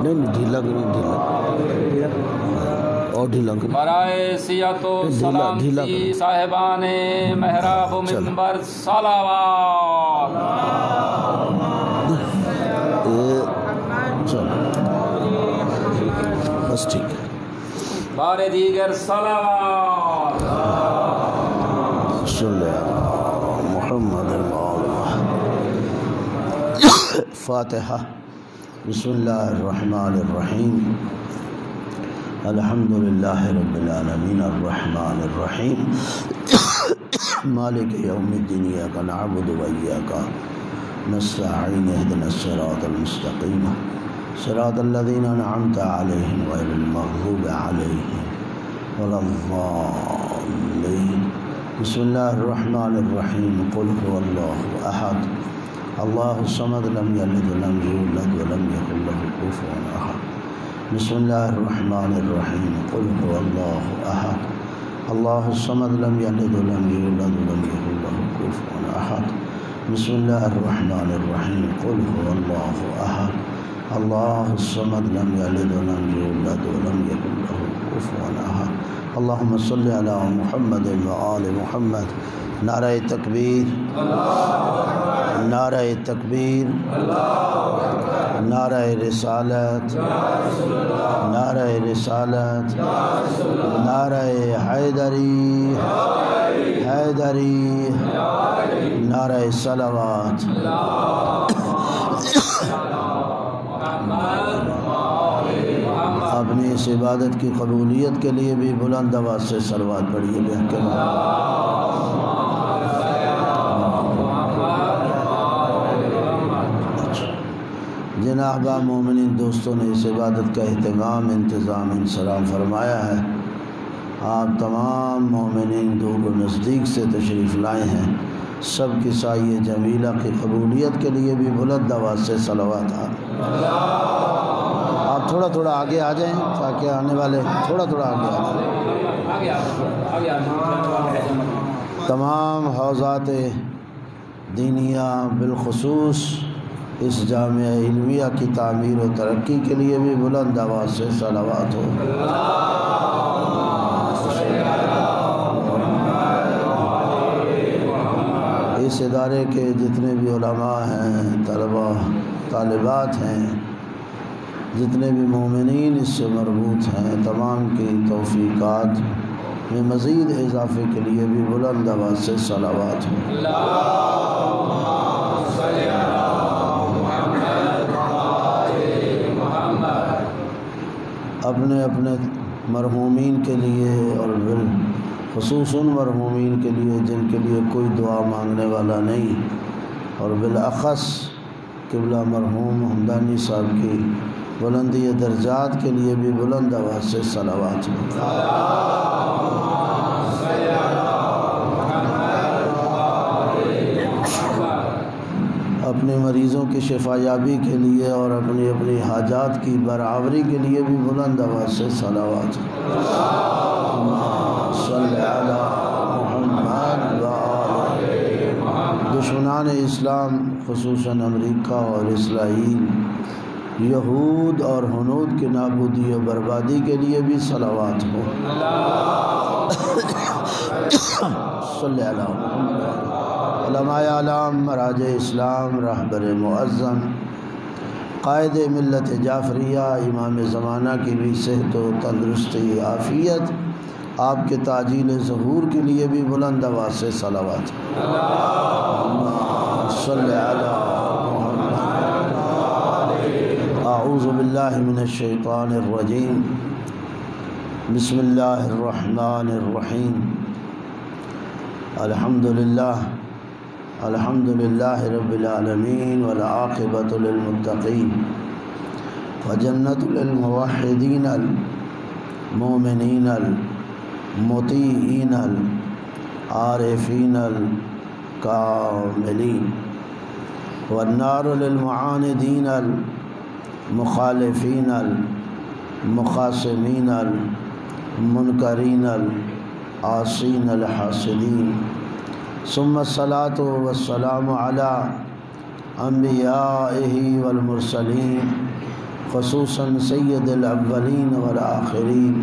نہیں ڈھیلا اور ڈھیلا برائے سیات و سلامتی صاحبان محراب و منبر صلوات. بس ٹھیک ہے. بار دیگر صلوات. صلی اللہ محمد فاتحہ. بسم اللہ الرحمن الرحیم. الحمد للہ رب العالمین الرحمن الرحیم مالک یوم الدین ایاک نعبد و ایاک نستعین اهدنا الصراط المستقیم صراط الذین انعمت علیہم غیر المغضوب علیہم ولا الضالین. بسم اللہ الرحمن الرحیم. قل هو اللہ احد اللہ الصمد لم یلد ولم یولد ولم یکن له کفوا احد. بسم اللہ الرحمن الرحیم. قل هو اللہ احد اللہ الصمد لم یلد ولم یولد ولم یکن له کفوا احد. بسم اللہ الرحمن الرحیم. قل هو اللہ احد اللہ الصمد لم یلد ولم یولد ولم یکن له کفوا احد. اللہم صلی علی محمد و آل محمد. نعرہ تکبیر، نعرہ تکبیر، نعرہ رسالت، نعرہ رسالت، نعرہ حیدری، حیدری، نعرہ صلوات. اپنی اس عبادت کی قبولیت کے لیے بھی بلند آواز سے صلوات پڑھیے. جن احباب مومنین دوستوں نے اس عبادت کا اہتمام، انتظام، انصرام فرمایا ہے، آپ تمام مومنین دور و نزدیک سے تشریف لائے ہیں. سب کی سایہ جمیلہ کی قبولیت کے لیے بھی بلند آواز سے صلوات. آپ تھوڑا تھوڑا آگے آ جائیں تاکہ آنے والے تھوڑا تھوڑا آگے آ جائیں. تمام حوزات دینیہ بالخصوص اس جامعہ علمیہ کی تعمیر و ترقی کے لیے بھی بلند آواز سے صلوات ہو. اس ادارے کے جتنے بھی علماء ہیں، طلباء، طالبات ہیں، جتنے بھی مومنین اس سے مربوط ہیں، تمام کی توفیقات میں مزید اضافے کے لیے بھی بلند آواز سے صلوات ہو. اپنے اپنے مرحومین کے لیے اور بالخصوص مرحومین کے لیے جن کے لیے کوئی دعا مانگنے والا نہیں، اور بالاخص قبلہ مرحوم حمدانی صاحب کی بلندی درجات کے لیے بھی بلند آواز سے صلوات. اپنے مریضوں کی شفا یابی کے لیے اور اپنی اپنی حاجات کی برآوری کے لیے بھی بلند آواز سے صلوات. صلی علی محمد و آل محمد. دشمنان اسلام خصوصاً امریکہ اور اسرائیل، یہود اور ہنود کی نابودی و بربادی کے لیے بھی صلوات ہو. صلی علی محمد. علماء اعلام، مراجع اسلام، رہبر معظم، قائد ملت جعفریہ، امام زمانہ کی بھی صحت و تندرستی، عافیت، آپ کے تعجیل ظہور کے لیے بھی بلند آواز سے صلوات. صلی علی محمد. اعوذ باللہ من الشیطان الرجیم. بسم اللہ الرحمن الرحیم. الحمد للہ رب العالمین والعاقبۃ للمتقین وجنت للموحدین المؤمنین المطیعین العارفین الکاملین والنار للمعاندین المخالفین المخاصمین المنکرین العاصین الحاسدین. ثم الصلاة والسلام على انبیائہ والمرسلین خصوصاً سید الاولین والآخرین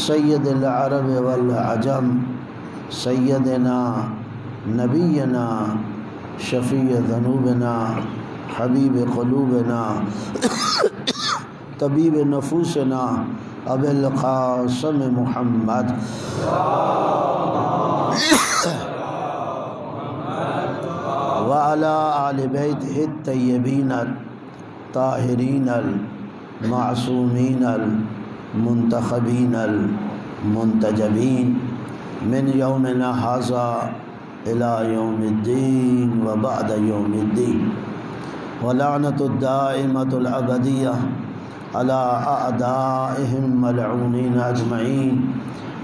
سید العرب والعجم سیدنا نبینا شفیع ذنوبنا حبیب قلوبنا طبیب نفوسنا ابی القاسم محمد وعلى آل بیتہ الطیبین الطاہرین المعصومین المنتخبین المنتجبین من یومنا ھذا الى یوم الدین وبعد یوم الدین ولعنۃ الدائمۃ الابدیہ على اعدائهم ملعونین اجمعین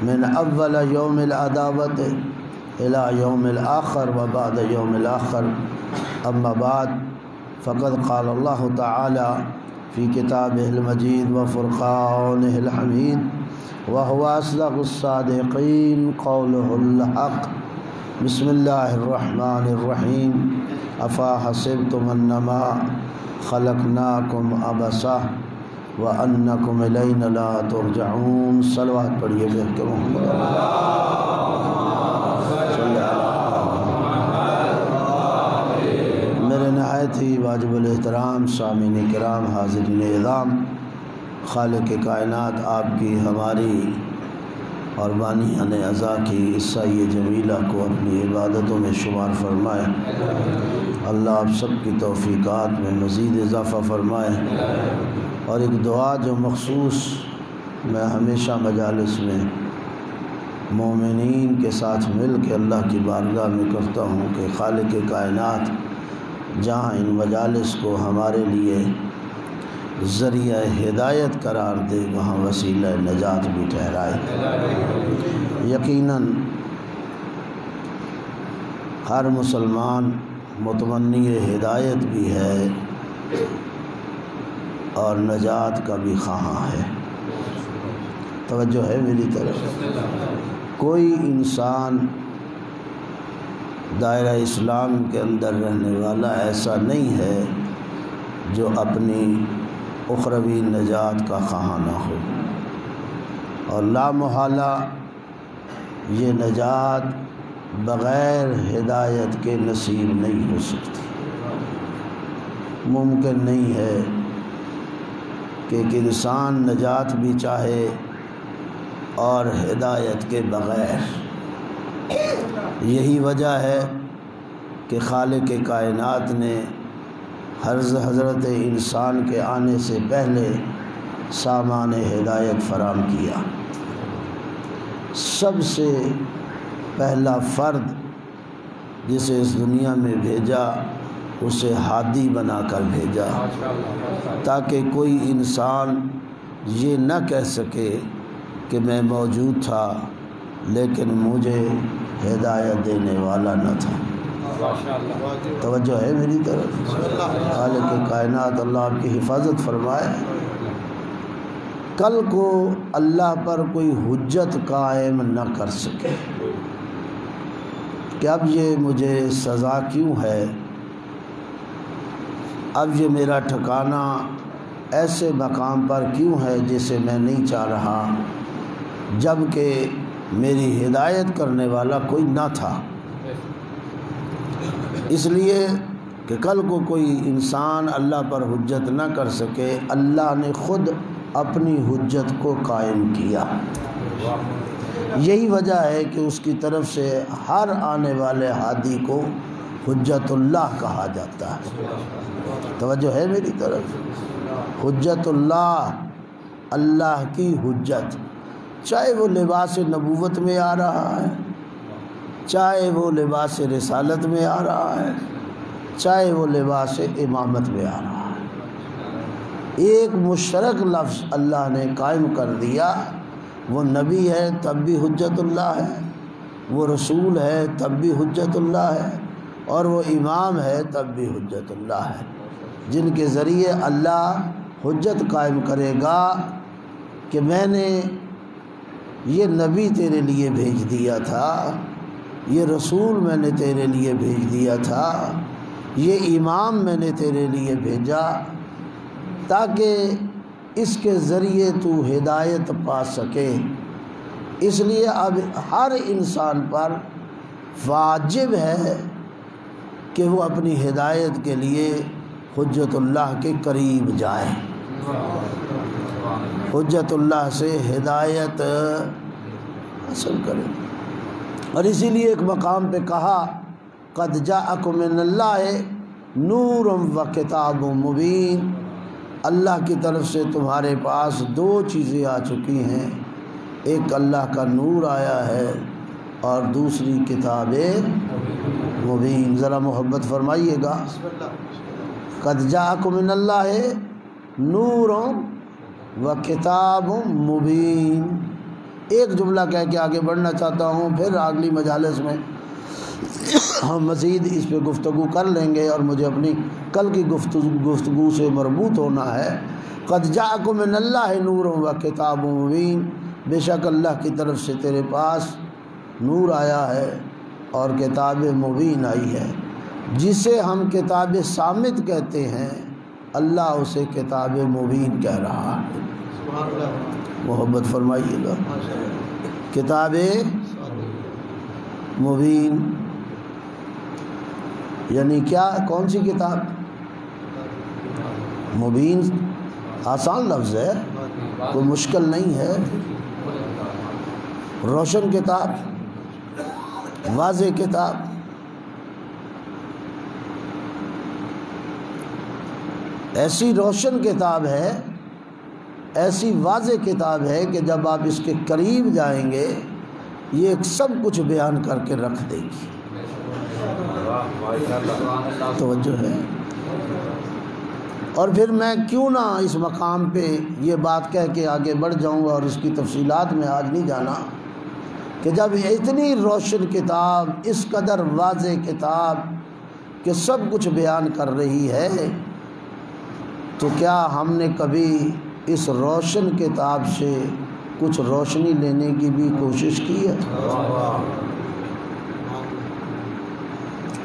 من اول یوم العداوۃ الى یوم الآخر وبعد یوم الآخر اما بعد فقد قال اللہ تعالی فی کتابہ المجید وفرقانہ الحمید وهو اصدق الصادقین قولہ الحق بسم اللہ الرحمن الرحیم افا حسبتم انما خلقناکم عبثا وانکم الینا لا ترجعون صلوات پڑھیے بہت محمد میرے نہایت ہی واجب الاحترام سامعین کرام حاضرین اعظام، خالق کائنات آپ کی ہماری اور بانیان عزا کی عیسائی جمیلہ کو اپنی عبادتوں میں شمار فرمائے۔ اللہ آپ سب کی توفیقات میں مزید اضافہ فرمائے۔ اور ایک دعا جو مخصوص میں ہمیشہ مجالس میں مومنین کے ساتھ مل کے اللہ کی بارگاہ میں کرتا ہوں کہ خالق کائنات جہاں ان مجالس کو ہمارے لیے ذریعہ ہدایت قرار دے وہاں وسیلہ نجات بھی ٹھہرائے۔ یقیناً ہر مسلمان متمنی ہدایت بھی ہے اور نجات کا بھی خواہاں ہے۔ توجہ ہے میری طرف؟ کوئی انسان دائرہ اسلام کے اندر رہنے والا ایسا نہیں ہے جو اپنی اخروی نجات کا خواہاں نہ ہو، اور لا محالہ یہ نجات بغیر ہدایت کے نصیب نہیں ہو سکتی۔ ممکن نہیں ہے کہ ایک انسان نجات بھی چاہے اور ہدایت کے بغیر۔ یہی وجہ ہے کہ خالق کائنات نے حضرت انسان کے آنے سے پہلے سامان ہدایت فراہم کیا۔ سب سے پہلا فرد جسے اس دنیا میں بھیجا اسے ہادی بنا کر بھیجا، تاکہ کوئی انسان یہ نہ کہہ سکے کہ میں موجود تھا لیکن مجھے ہدایت دینے والا نہ تھا۔ توجہ ہے میری طرف؟ خالق کائنات اللہ آپ کی حفاظت فرمائے۔ کل کو اللہ پر کوئی حجت قائم نہ کر سکے کہ اب یہ مجھے سزا کیوں ہے، اب یہ میرا ٹھکانہ ایسے مقام پر کیوں ہے جسے میں نہیں چاہ رہا، جبکہ میری ہدایت کرنے والا کوئی نہ تھا۔ اس لیے کہ کل کو کوئی انسان اللہ پر حجت نہ کر سکے، اللہ نے خود اپنی حجت کو قائم کیا۔ یہی وجہ ہے کہ اس کی طرف سے ہر آنے والے ہادی کو حجت اللہ کہا جاتا ہے۔ توجہ ہے میری طرف؟ حجت اللہ، اللہ کی حجت، چاہے وہ لباس نبوت میں آ رہا ہے، چاہے وہ لباس رسالت میں آ رہا ہے، چاہے وہ لباس امامت میں آ رہا ہے، ایک مشترک لفظ اللہ نے قائم کر دیا۔ وہ نبی ہے تب بھی حجت اللہ ہے، وہ رسول ہے تب بھی حجت اللہ ہے، اور وہ امام ہے تب بھی حجت اللہ ہے، جن کے ذریعے اللہ حجت قائم کرے گا کہ میں نے یہ نبی تیرے لیے بھیج دیا تھا، یہ رسول میں نے تیرے لیے بھیج دیا تھا، یہ امام میں نے تیرے لیے بھیجا، تاکہ اس کے ذریعے تو ہدایت پا سکے۔ اس لیے اب ہر انسان پر واجب ہے کہ وہ اپنی ہدایت کے لیے حجت اللہ کے قریب جائے، حجت اللہ سے ہدایت حاصل کرے۔ اور اسی لیے ایک مقام پہ کہا قد جاءکم من اللہ نور و کتاب مبین، اللہ کی طرف سے تمہارے پاس دو چیزیں آ چکی ہیں، ایک اللہ کا نور آیا ہے اور دوسری کتاب مبین۔ ذرا محبت فرمائیے گا، قد جاءکم من اللہ نور و کتاب مبین۔ ایک جملہ کہہ کے آگے بڑھنا چاہتا ہوں، پھر اگلی مجالس میں ہم مزید اس پہ گفتگو کر لیں گے، اور مجھے اپنی کل کی گفتگو سے مربوط ہونا ہے۔ قد جاءکم من اللہ نور و کتاب مبین، بے شک اللہ کی طرف سے تیرے پاس نور آیا ہے اور کتاب مبین آئی ہے۔ جسے ہم کتاب صامت کہتے ہیں، اللہ اسے کتاب مبین کہہ رہا ہے۔ محبت فرمائیے گا، کتاب مبین یعنی کیا؟ کون سی کتاب؟ مبین آسان لفظ ہے، کوئی مشکل نہیں ہے، روشن کتاب، واضح کتاب۔ ایسی روشن کتاب ہے، ایسی واضح کتاب ہے کہ جب آپ اس کے قریب جائیں گے یہ سب کچھ بیان کر کے رکھ دے گی۔ توجہ ہے؟ اور پھر میں کیوں نہ اس مقام پہ یہ بات کہہ کے آگے بڑھ جاؤں گا، اور اس کی تفصیلات میں آج نہیں جانا، کہ جب اتنی روشن کتاب، اس قدر واضح کتاب کہ سب کچھ بیان کر رہی ہے، تو کیا ہم نے کبھی اس روشن کتاب سے کچھ روشنی لینے کی بھی کوشش کی ہے؟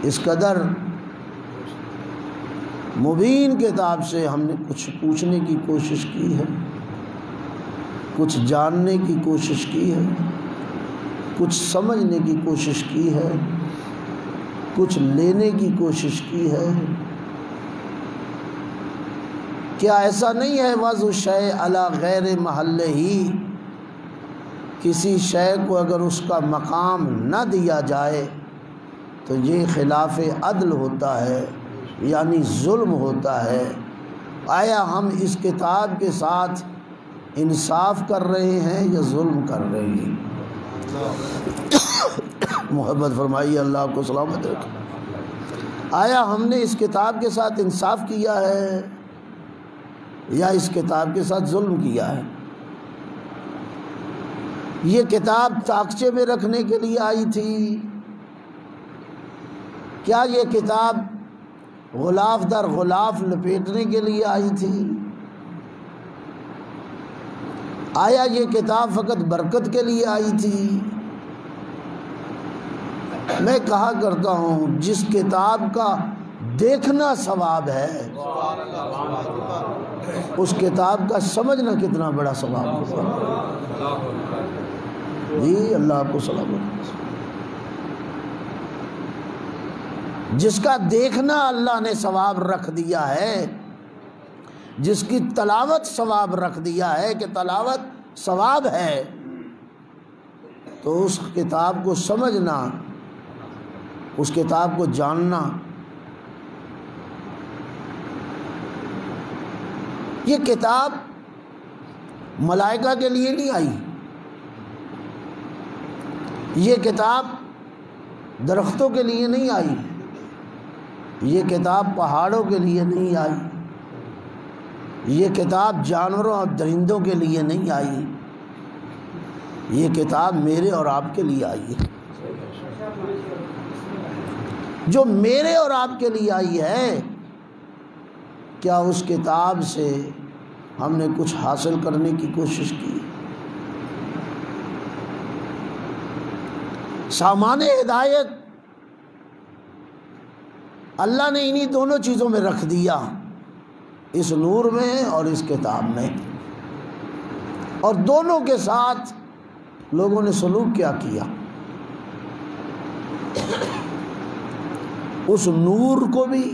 اس قدر مبین کتاب سے ہم نے کچھ پوچھنے کی کوشش کی ہے، کچھ جاننے کی کوشش کی ہے، کچھ سمجھنے کی کوشش کی ہے، کچھ لینے کی کوشش کی ہے؟ کیا ایسا نہیں ہے وضع شیء علی غیر محلہ ہی، کسی شے کو اگر اس کا مقام نہ دیا جائے تو یہ خلاف عدل ہوتا ہے، یعنی ظلم ہوتا ہے؟ آیا ہم اس کتاب کے ساتھ انصاف کر رہے ہیں یا ظلم کر رہے ہیں؟ محبت فرمائیے، اللہ آپ کو سلامت رکھے۔ آیا ہم نے اس کتاب کے ساتھ انصاف کیا ہے یا اس کتاب کے ساتھ ظلم کیا ہے؟ یہ کتاب تاکچے میں رکھنے کے لیے آئی تھی؟ کیا یہ کتاب غلاف در غلاف لپیٹنے کے لیے آئی تھی؟ آیا یہ کتاب فقط برکت کے لیے آئی تھی؟ میں کہا کرتا ہوں جس کتاب کا دیکھنا ثواب ہے، اس کتاب کا سمجھنا کتنا بڑا ثواب ہوگا۔ جی اللہ آپ کو سلامت۔ جس کا دیکھنا اللہ نے ثواب رکھ دیا ہے، جس کی تلاوت ثواب رکھ دیا ہے کہ تلاوت ثواب ہے، تو اس کتاب کو سمجھنا، اس کتاب کو جاننا، یہ کتاب ملائکہ کے لیے نہیں آئی، یہ کتاب درختوں کے لیے نہیں آئی، یہ کتاب پہاڑوں کے لیے نہیں آئی، یہ کتاب جانوروں اور درندوں کے لیے نہیں آئی، یہ کتاب میرے اور آپ کے لیے آئی ہے۔ جو میرے اور آپ کے لیے آئی ہے، کیا اس کتاب سے ہم نے کچھ حاصل کرنے کی کوشش کی؟ سامان ہدایت اللہ نے انہی دونوں چیزوں میں رکھ دیا، اس نور میں اور اس کتاب میں، اور دونوں کے ساتھ لوگوں نے سلوک کیا کیا؟ اس نور کو بھی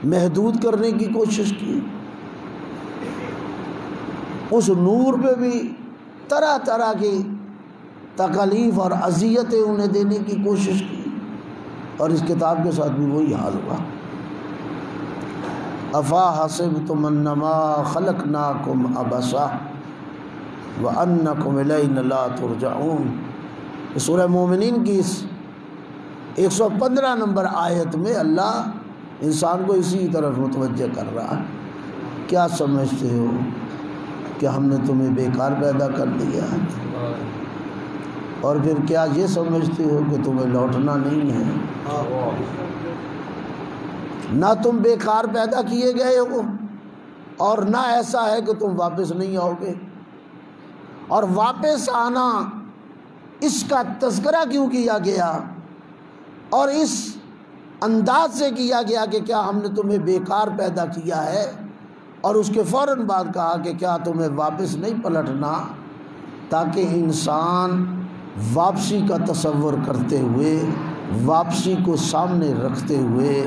محدود کرنے کی کوشش کی، اس نور پہ بھی طرح طرح کی تکالیف اور اذیتیں انہیں دینے کی کوشش کی، اور اس کتاب کے ساتھ بھی وہی حال ہوا۔ افا حسبتم انما خلقناکم عبثا وانکم الینا لا ترجعون۔ سورہ مومنین کی اس 115 نمبر آیت میں اللہ انسان کو اسی طرف متوجہ کر رہا ہے۔ کیا سمجھتے ہو کہ ہم نے تمہیں بیکار پیدا کر دیا ہے؟ اور پھر کیا یہ سمجھتے ہو کہ تمہیں لوٹنا نہیں ہے؟ نہ تم بیکار پیدا کیے گئے ہو، اور نہ ایسا ہے کہ تم واپس نہیں آؤ گے۔ اور واپس آنا اس کا تذکرہ کیوں کیا گیا اور اس انداز سے کیا گیا کہ کیا ہم نے تمہیں بیکار پیدا کیا ہے، اور اس کے فوراً بعد کہا کہ کیا تمہیں واپس نہیں پلٹنا، تاکہ انسان واپسی کا تصور کرتے ہوئے، واپسی کو سامنے رکھتے ہوئے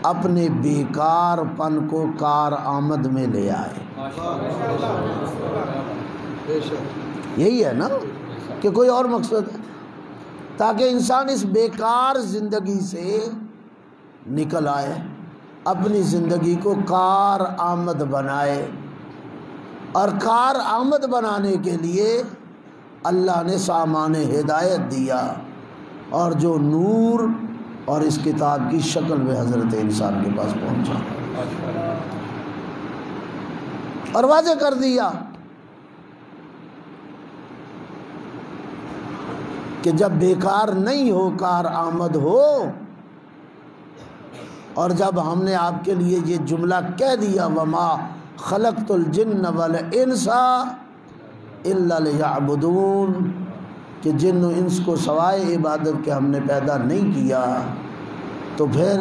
اپنے بیکار پن کو کار آمد میں لے آئے۔ یہی ہے نا کہ کوئی اور مقصد ہے؟ تاکہ انسان اس بیکار زندگی سے نکل آئے، اپنی زندگی کو کار آمد بنائے، اور کار آمد بنانے کے لیے اللہ نے سامان ہدایت دیا، اور جو نور اور اس کتاب کی شکل میں حضرت انسان کے پاس پہنچا اور واضح کر دیا کہ جب بیکار نہیں ہو، کار آمد ہو۔ اور جب ہم نے آپ کے لیے یہ جملہ کہہ دیا وما خلقت الجن والانس الا لیعبدون، کہ جن و انس کو سوائے عبادت کے ہم نے پیدا نہیں کیا، تو پھر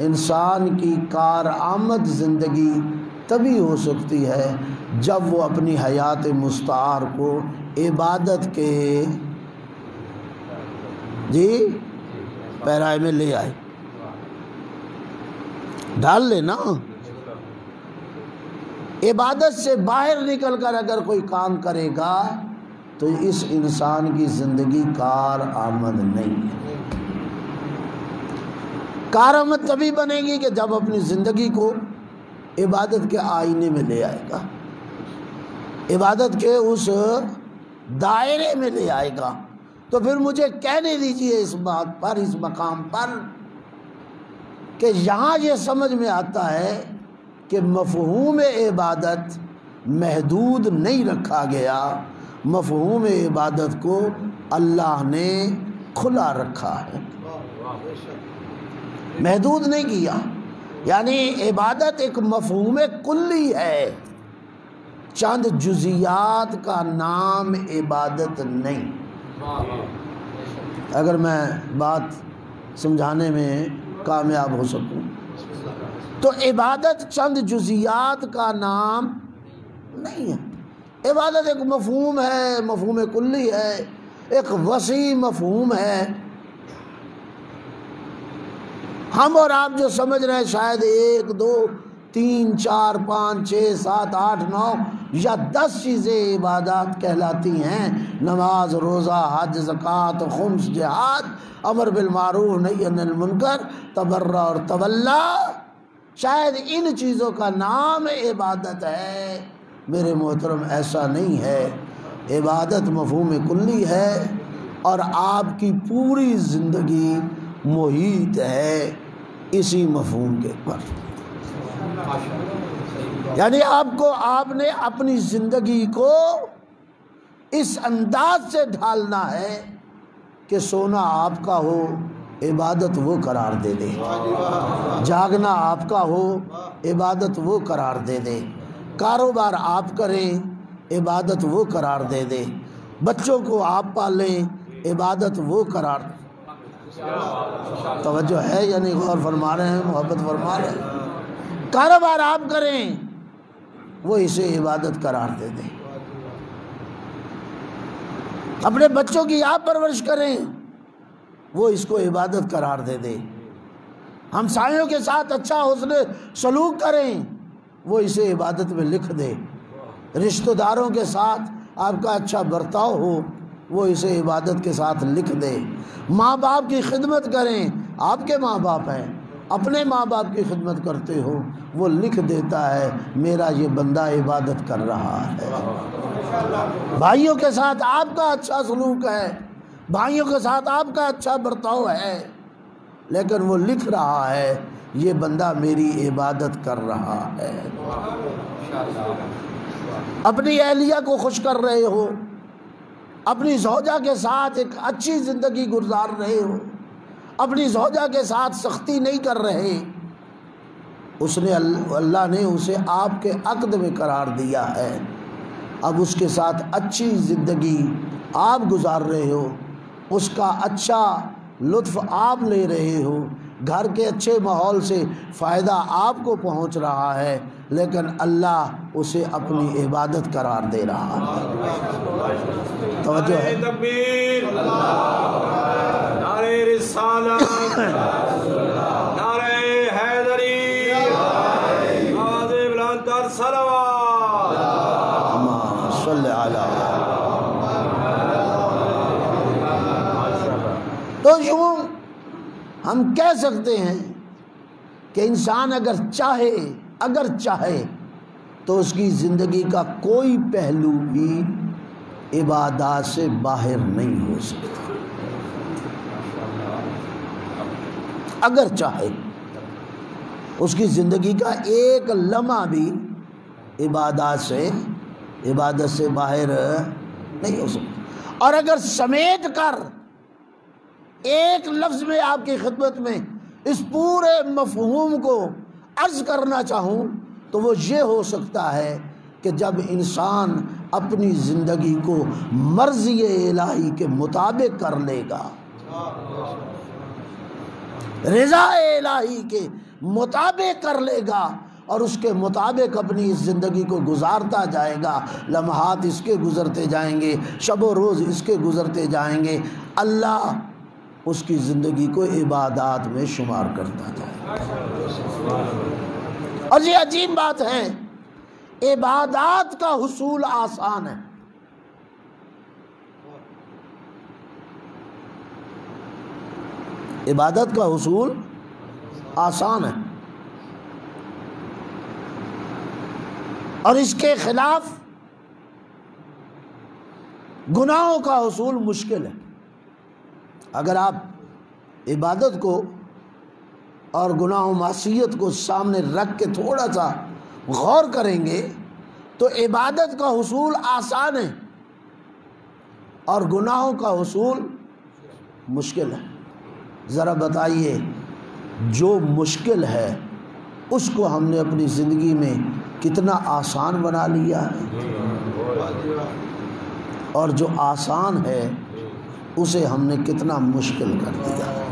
انسان کی کار آمد زندگی تبھی ہو سکتی ہے جب وہ اپنی حیات مستعار کو عبادت کے پیرائے میں لے آئے، ڈال لینا۔ عبادت سے باہر نکل کر اگر کوئی کام کرے گا تو اس انسان کی زندگی کار آمد نہیں ہے۔ کار آمد تبھی بنے گی کہ جب اپنی زندگی کو عبادت کے آئینے میں لے آئے گا، عبادت کے اس دائرے میں لے آئے گا۔ تو پھر مجھے کہنے دیجئے اس بات پر، اس مقام پر، کہ یہاں یہ سمجھ میں آتا ہے کہ مفہوم عبادت محدود نہیں رکھا گیا، مفہوم عبادت کو اللہ نے کھلا رکھا ہے، محدود نہیں کیا۔ یعنی عبادت ایک مفہوم کلی ہے، چند جزیات کا نام عبادت نہیں۔ اگر میں بات سمجھانے میں کامیاب ہو سکوں تو عبادت چند جزیات کا نام نہیں ہے۔ عبادت ایک مفہوم ہے، مفہوم کلی ہے، ایک وسیع مفہوم ہے۔ ہم اور آپ جو سمجھ رہے ہیں شاید 1 2 3 4 5 6 7 8 9 یا 10 چیزیں عبادات کہلاتی ہیں، نماز، روزہ، حج، زکوٰۃ، خمس، جہاد، امر بالمعروف نہی عن المنکر، تبرع اور تولا، شاید ان چیزوں کا نام عبادت ہے۔ میرے محترم ایسا نہیں ہے، عبادت مفہوم کلی ہے، اور آپ کی پوری زندگی محیط ہے اسی مفہوم کے پر۔ یعنی آپ نے اپنی زندگی کو اس انداز سے ڈھالنا ہے کہ سونا آپ کا ہو، عبادت وہ قرار دے دے، جاگنا آپ کا ہو، عبادت وہ قرار دے دے، کاروبار آپ کریں، عبادت وہ قرار دے دے، بچوں کو آپ پالیں، عبادت وہ قرار دے۔ توجہ ہے یعنی غور فرما رہے ہیں، محبت فرما رہے ہیں؟ کاروبار آپ کریں وہ اسے عبادت قرار دے دیں، اپنے بچوں کی آپ پرورش کریں وہ اس کو عبادت قرار دے دے، ہمسایوں کے ساتھ اچھا حسن سلوک کریں وہ اسے عبادت میں لکھ دے، رشتہ داروں کے ساتھ آپ کا اچھا برتاؤ ہو وہ اسے عبادت کے ساتھ لکھ دے، ماں باپ کی خدمت کریں، آپ کے ماں باپ ہیں، اپنے ماں باپ کی خدمت کرتے ہو وہ لکھ دیتا ہے میرا یہ بندہ عبادت کر رہا ہے۔ بھائیوں کے ساتھ آپ کا اچھا سلوک ہے، بھائیوں کے ساتھ آپ کا اچھا برتاؤ ہے، لیکن وہ لکھ رہا ہے یہ بندہ میری عبادت کر رہا ہے۔ اپنی اہلیہ کو خوش کر رہے ہو، اپنی زوجہ کے ساتھ ایک اچھی زندگی گزار رہے ہو، اپنی زوجہ کے ساتھ سختی نہیں کر رہے، اللہ نے اسے آپ کے عقد میں قرار دیا ہے، اب اس کے ساتھ اچھی زندگی آپ گزار رہے ہو، اس کا اچھا لطف آپ لے رہے ہو، گھر کے اچھے ماحول سے فائدہ آپ کو پہنچ رہا ہے، لیکن اللہ اسے اپنی عبادت قرار دے رہا ہے۔ توجہ ہے؟ تکبیر، نعرہ رسالت، نعرہ حیدری، آواز بلند تر صلوات، اللہم صلی علی۔ تو یوں ہم کہہ سکتے ہیں کہ انسان اگر چاہے تو اس کی زندگی کا کوئی پہلو بھی عبادات سے باہر نہیں ہو سکتا، اگر چاہے اس کی زندگی کا ایک لمحہ بھی عبادت سے باہر نہیں ہو سکتا۔ اور اگر سمیٹ کر ایک لفظ میں آپ کی خدمت میں اس پورے مفہوم کو عرض کرنا چاہوں تو وہ یہ ہو سکتا ہے کہ جب انسان اپنی زندگی کو مرضی الہی کے مطابق کر لے گا، رضا الہی کے مطابق کر لے گا اور اس کے مطابق اپنی اس زندگی کو گزارتا جائے گا، لمحات اس کے گزرتے جائیں گے، شب و روز اس کے گزرتے جائیں گے، اللہ اس کی زندگی کو عبادات میں شمار کرتا جائے۔ اور یہ عجیب بات ہے، عبادات کا حصول آسان ہے، عبادت کا حصول آسان ہے، اور اس کے خلاف گناہوں کا حصول مشکل ہے۔ اگر آپ عبادت کو اور گناہ و معصیت کو سامنے رکھ کے تھوڑا سا غور کریں گے تو عبادت کا حصول آسان ہے اور گناہوں کا حصول مشکل ہے۔ ذرا بتائیے، جو مشکل ہے اس کو ہم نے اپنی زندگی میں کتنا آسان بنا لیا ہے، اور جو آسان ہے اسے ہم نے کتنا مشکل کر دیا ہے۔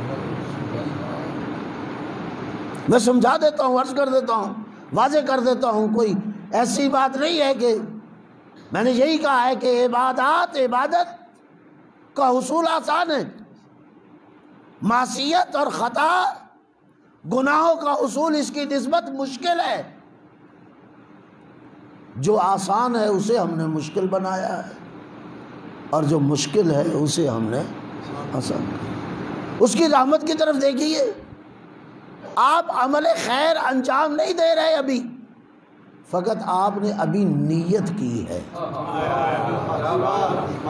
میں سمجھا دیتا ہوں، عرض کر دیتا ہوں، واضح کر دیتا ہوں، کوئی ایسی بات نہیں ہے کہ میں نے یہی کہا ہے کہ عبادت کا حصول آسان ہے، معصیت اور خطا گناہوں کا حصول اس کی نسبت مشکل ہے۔ جو آسان ہے اسے ہم نے مشکل بنایا ہے، اور جو مشکل ہے اسے ہم نے آسان کیا۔ اس کی رحمت کی طرف دیکھیے، آپ عمل خیر انجام نہیں دے رہے ابھی، فقط آپ نے ابھی نیت کی ہے۔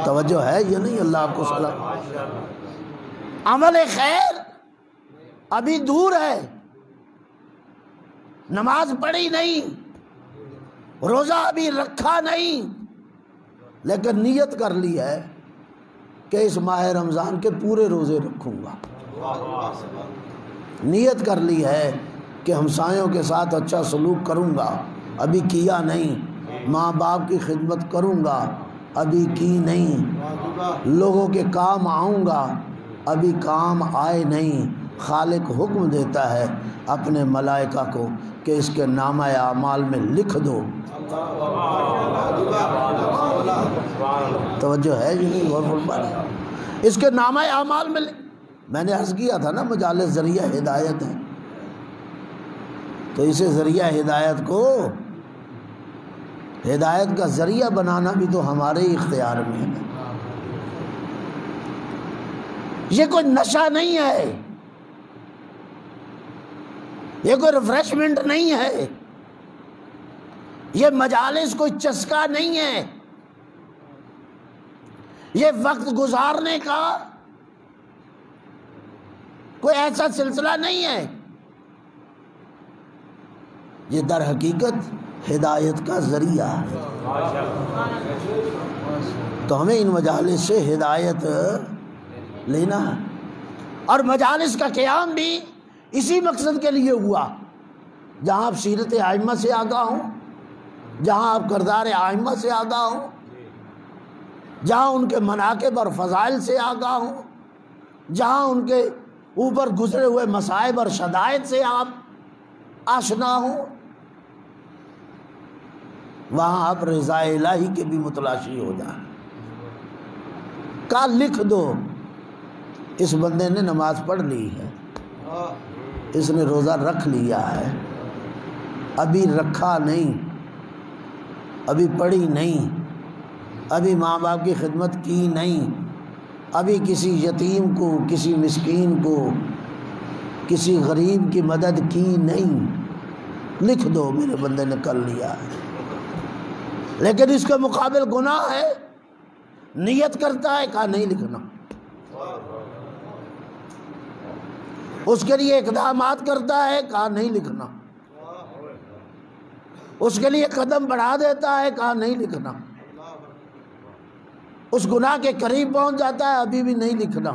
توجہ ہے یا نہیں؟ اللہ آپ کو سلام۔ عمل خیر ابھی دور ہے، نماز پڑھی نہیں، روزہ ابھی رکھا نہیں، لیکن نیت کر لی ہے کہ اس ماہ رمضان کے پورے روزے رکھوں گا، نیت کر لی ہے کہ ہمسایوں کے ساتھ اچھا سلوک کروں گا، ابھی کیا نہیں، ماں باپ کی خدمت کروں گا، ابھی کی نہیں، لوگوں کے کام آؤں گا، ابھی کام آئے نہیں۔ خالق حکم دیتا ہے اپنے ملائکہ کو کہ اس کے نامہ اعمال میں لکھ دو. توجہ ہے یہ نہیں؟ غور فرمائیں. اس کے نامہ اعمال میں میں نے عرض کیا تھا نا مجالس ذریعہ ہدایت ہے، تو اسے ذریعہ ہدایت کو ہدایت کا ذریعہ بنانا بھی تو ہمارے ہی اختیار میں ہے. یہ کوئی نشہ نہیں ہے، یہ کوئی ریفریشمنٹ نہیں ہے، یہ مجالس کوئی چسکا نہیں ہے، یہ وقت گزارنے کا کوئی ایسا سلسلہ نہیں ہے. یہ در حقیقت ہدایت کا ذریعہ ہے. تو ہمیں ان مجالس سے ہدایت لینا ہے، اور مجالس کا قیام بھی اسی مقصد کے لیے ہوا. جہاں آپ سیرت ائمہ سے آگاہ ہوں، جہاں آپ کردار ائمہ سے آگاہ ہوں، جہاں ان کے مناقب اور فضائل سے آگاہ ہوں، جہاں ان کے اوپر گزرے ہوئے مصائب اور شدائد سے آپ آشنا ہوں، وہاں آپ رضا الہی کے بھی متلاشی ہو جائیں. کہا لکھ دو اس بندے نے نماز پڑھ لی ہے، اس نے روزہ رکھ لیا ہے، ابھی رکھا نہیں، ابھی پڑھی نہیں، ابھی ماں باپ کی خدمت کی نہیں، ابھی کسی یتیم کو، کسی مسکین کو، کسی غریب کی مدد کی نہیں. لکھ دو میرے بندے نے کر لیا ہے، لیکن اس کے مقابل گناہ ہے. نیت کرتا ہے، کہا نہیں لکھنا. اس کے لیے اقدامات کرتا ہے، کہا نہیں لکھنا. اس کے لیے قدم بڑھا دیتا ہے، کہا نہیں لکھنا. اس گناہ کے قریب پہنچ جاتا ہے، ابھی بھی نہیں لکھنا.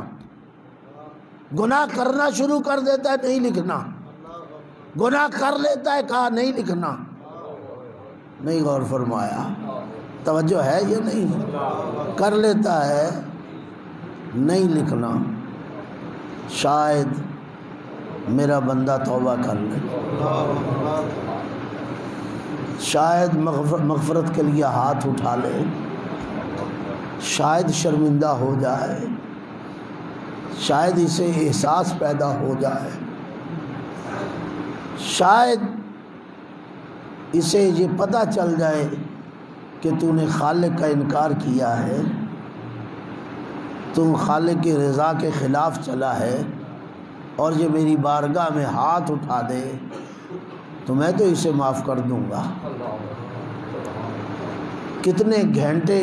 گناہ کرنا شروع کر دیتا ہے، نہیں لکھنا. گناہ کر لیتا ہے، کہا نہیں لکھنا. نہیں غور فرمایا؟ توجہ ہے یہ نہیں؟ کر لیتا ہے، نہیں لکھنا. شاید میرا بندہ توبہ کر لے، شاید مغفرت کے لیے ہاتھ اٹھا لے، شاید شرمندہ ہو جائے، شاید اسے احساس پیدا ہو جائے، شاید اسے یہ پتہ چل جائے کہ تو نے خالق کا انکار کیا ہے، تم خالق کی رضا کے خلاف چلا ہے، اور یہ میری بارگاہ میں ہاتھ اٹھا دے تو میں تو اسے معاف کر دوں گا. کتنے گھنٹے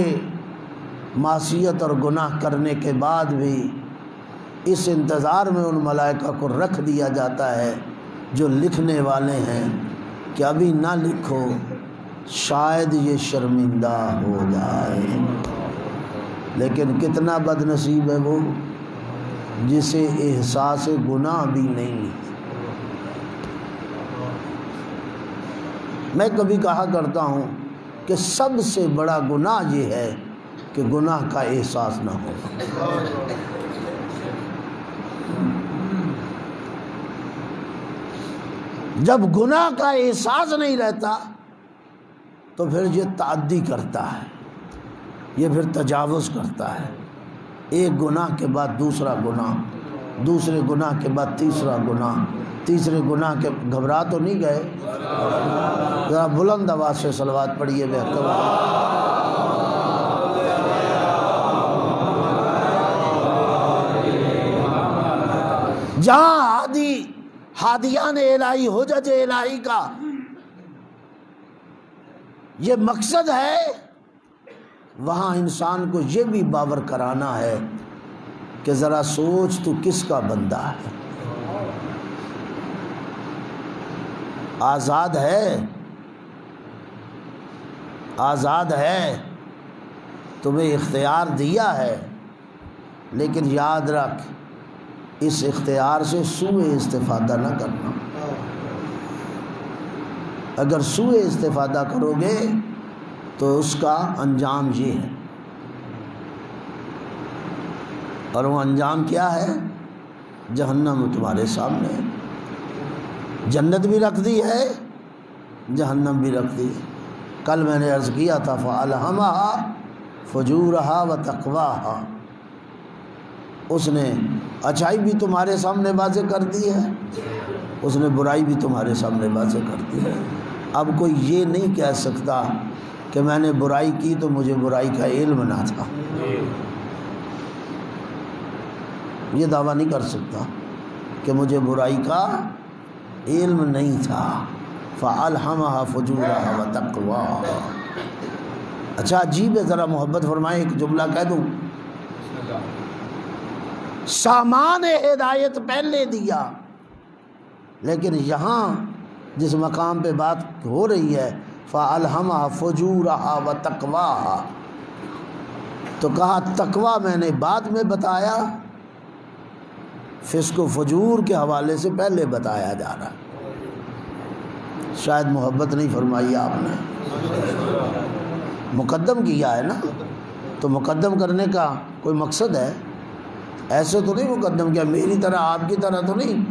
معصیت اور گناہ کرنے کے بعد بھی اس انتظار میں ان ملائکہ کو رکھ دیا جاتا ہے جو لکھنے والے ہیں کہ ابھی نہ لکھو، شاید یہ شرمندہ ہو جائے. لیکن کتنا بد نصیب ہے وہ جسے احساس گناہ بھی نہیں. میں کبھی کہا کرتا ہوں کہ سب سے بڑا گناہ یہ ہے کہ گناہ کا احساس نہ ہو. جب گناہ کا احساس نہیں رہتا تو پھر یہ تعدی کرتا ہے، یہ پھر تجاوز کرتا ہے. ایک گناہ کے بعد دوسرا گناہ، دوسرے گناہ کے بعد تیسرا گناہ، تیسرے گناہ کے. گھبرا تو نہیں گئے؟ ذرا بلند آواز سے صلوات پڑھیے بہتر. جہاں ہادیان الہی، حجج الہی کا یہ مقصد ہے، وہاں انسان کو یہ بھی باور کرانا ہے کہ ذرا سوچ تو کس کا بندہ ہے. آزاد ہے، آزاد ہے، تمہیں اختیار دیا ہے، لیکن یاد رکھ اس اختیار سے سوء استفادہ نہ کرنا. اگر سوء استفادہ کرو گے تو اس کا انجام یہ ہے، اور وہ انجام کیا ہے؟ جہنم تمہارے سامنے ہے. جنت بھی رکھ دی ہے، جہنم بھی رکھ دی ہے۔ کل میں نے عرض کیا تھا فَأَلْهَمَهَا فُجُورَهَا وَتَقْوَاهَا، اس نے اچھائی بھی تمہارے سامنے واضح کر دی ہے، اس نے برائی بھی تمہارے سامنے واضح کر دی ہے۔ اب کوئی یہ نہیں کہہ سکتا کہ میں نے برائی کی تو مجھے برائی کا علم نہ تھا، یہ دعویٰ نہیں کر سکتا کہ مجھے برائی کا علم نہیں تھا۔ فَأَلْهَمَهَا فُجُورَهَا وَتَقْوَاهَا۔ اچھا عجیب ہے، ذرا محبت فرمائیں، ایک جملہ کہہ دوں۔ سامان ہدایت پہلے دیا، لیکن یہاں جس مقام پہ بات ہو رہی ہے فَأَلْهَمَهَا فُجُورَهَا وَتَقْوَاهَا، تو کہا تقوی میں نے بعد میں بتایا، فسق و فجور کے حوالے سے پہلے بتایا جا رہا ہے۔ شاید محبت نہیں فرمائی آپ نے، مقدم کیا ہے نا، تو مقدم کرنے کا کوئی مقصد ہے؟ ایسے تو نہیں مقدم کیا، میری طرح آپ کی طرح تو نہیں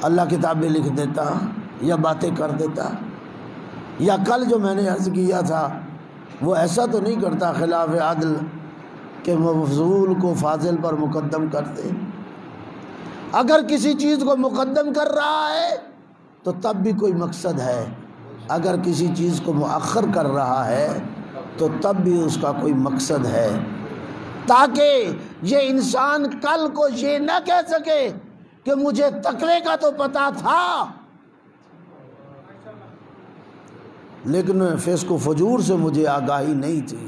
اللہ کتابیں لکھ دیتا یا باتیں کر دیتا، یا کل جو میں نے عرض کیا تھا وہ ایسا تو نہیں کرتا خلاف عدل کہ مفضول کو فاضل پر مقدم کر دے۔ اگر کسی چیز کو مقدم کر رہا ہے تو تب بھی کوئی مقصد ہے، اگر کسی چیز کو مؤخر کر رہا ہے تو تب بھی اس کا کوئی مقصد ہے، تاکہ یہ انسان کل کو یہ نہ کہہ سکے کہ مجھے تقوی کا تو پتہ تھا لیکن فسق و فجور سے مجھے آگاہی نہیں تھی۔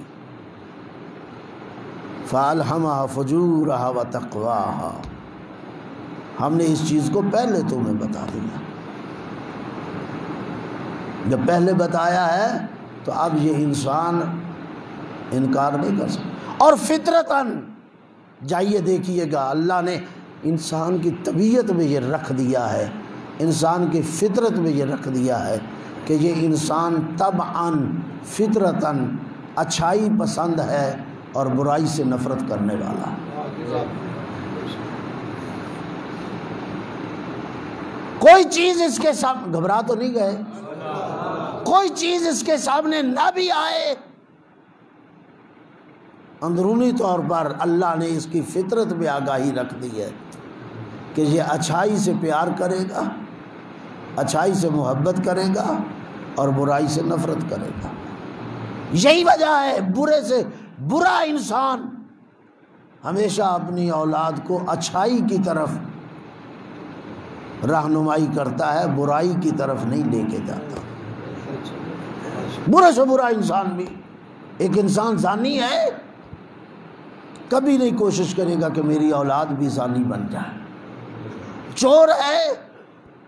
فَأَلْهَمَهَا فُجُورَهَا وَتَقْوَاهَا، ہم نے اس چیز کو پہلے تمہیں بتا دیا، جب پہلے بتایا ہے تو اب یہ انسان انکار نہیں کر سکتا۔ اور فطرتاً جائیے دیکھیے گا، اللہ نے انسان کی طبیعت میں یہ رکھ دیا ہے، انسان کی فطرت میں یہ رکھ دیا ہے کہ یہ انسان طبعاً فطرتاً اچھائی پسند ہے اور برائی سے نفرت کرنے والا ہے۔ کوئی چیز اس کے سامنے، گھبرا تو نہیں گئے، کوئی چیز اس کے سامنے نہ بھی آئے، اندرونی طور پر اللہ نے اس کی فطرت میں آگاہی رکھ دی ہے کہ یہ اچھائی سے پیار کرے گا، اچھائی سے محبت کرے گا اور برائی سے نفرت کرے گا۔ یہی وجہ ہے برے سے برا انسان ہمیشہ اپنی اولاد کو اچھائی کی طرف رہنمائی کرتا ہے، برائی کی طرف نہیں لے کے جاتا۔ برے سے برا انسان بھی، ایک انسان زانی ہے، کبھی نہیں کوشش کرے گا کہ میری اولاد بھی زانی بن جائے۔ چور ہے،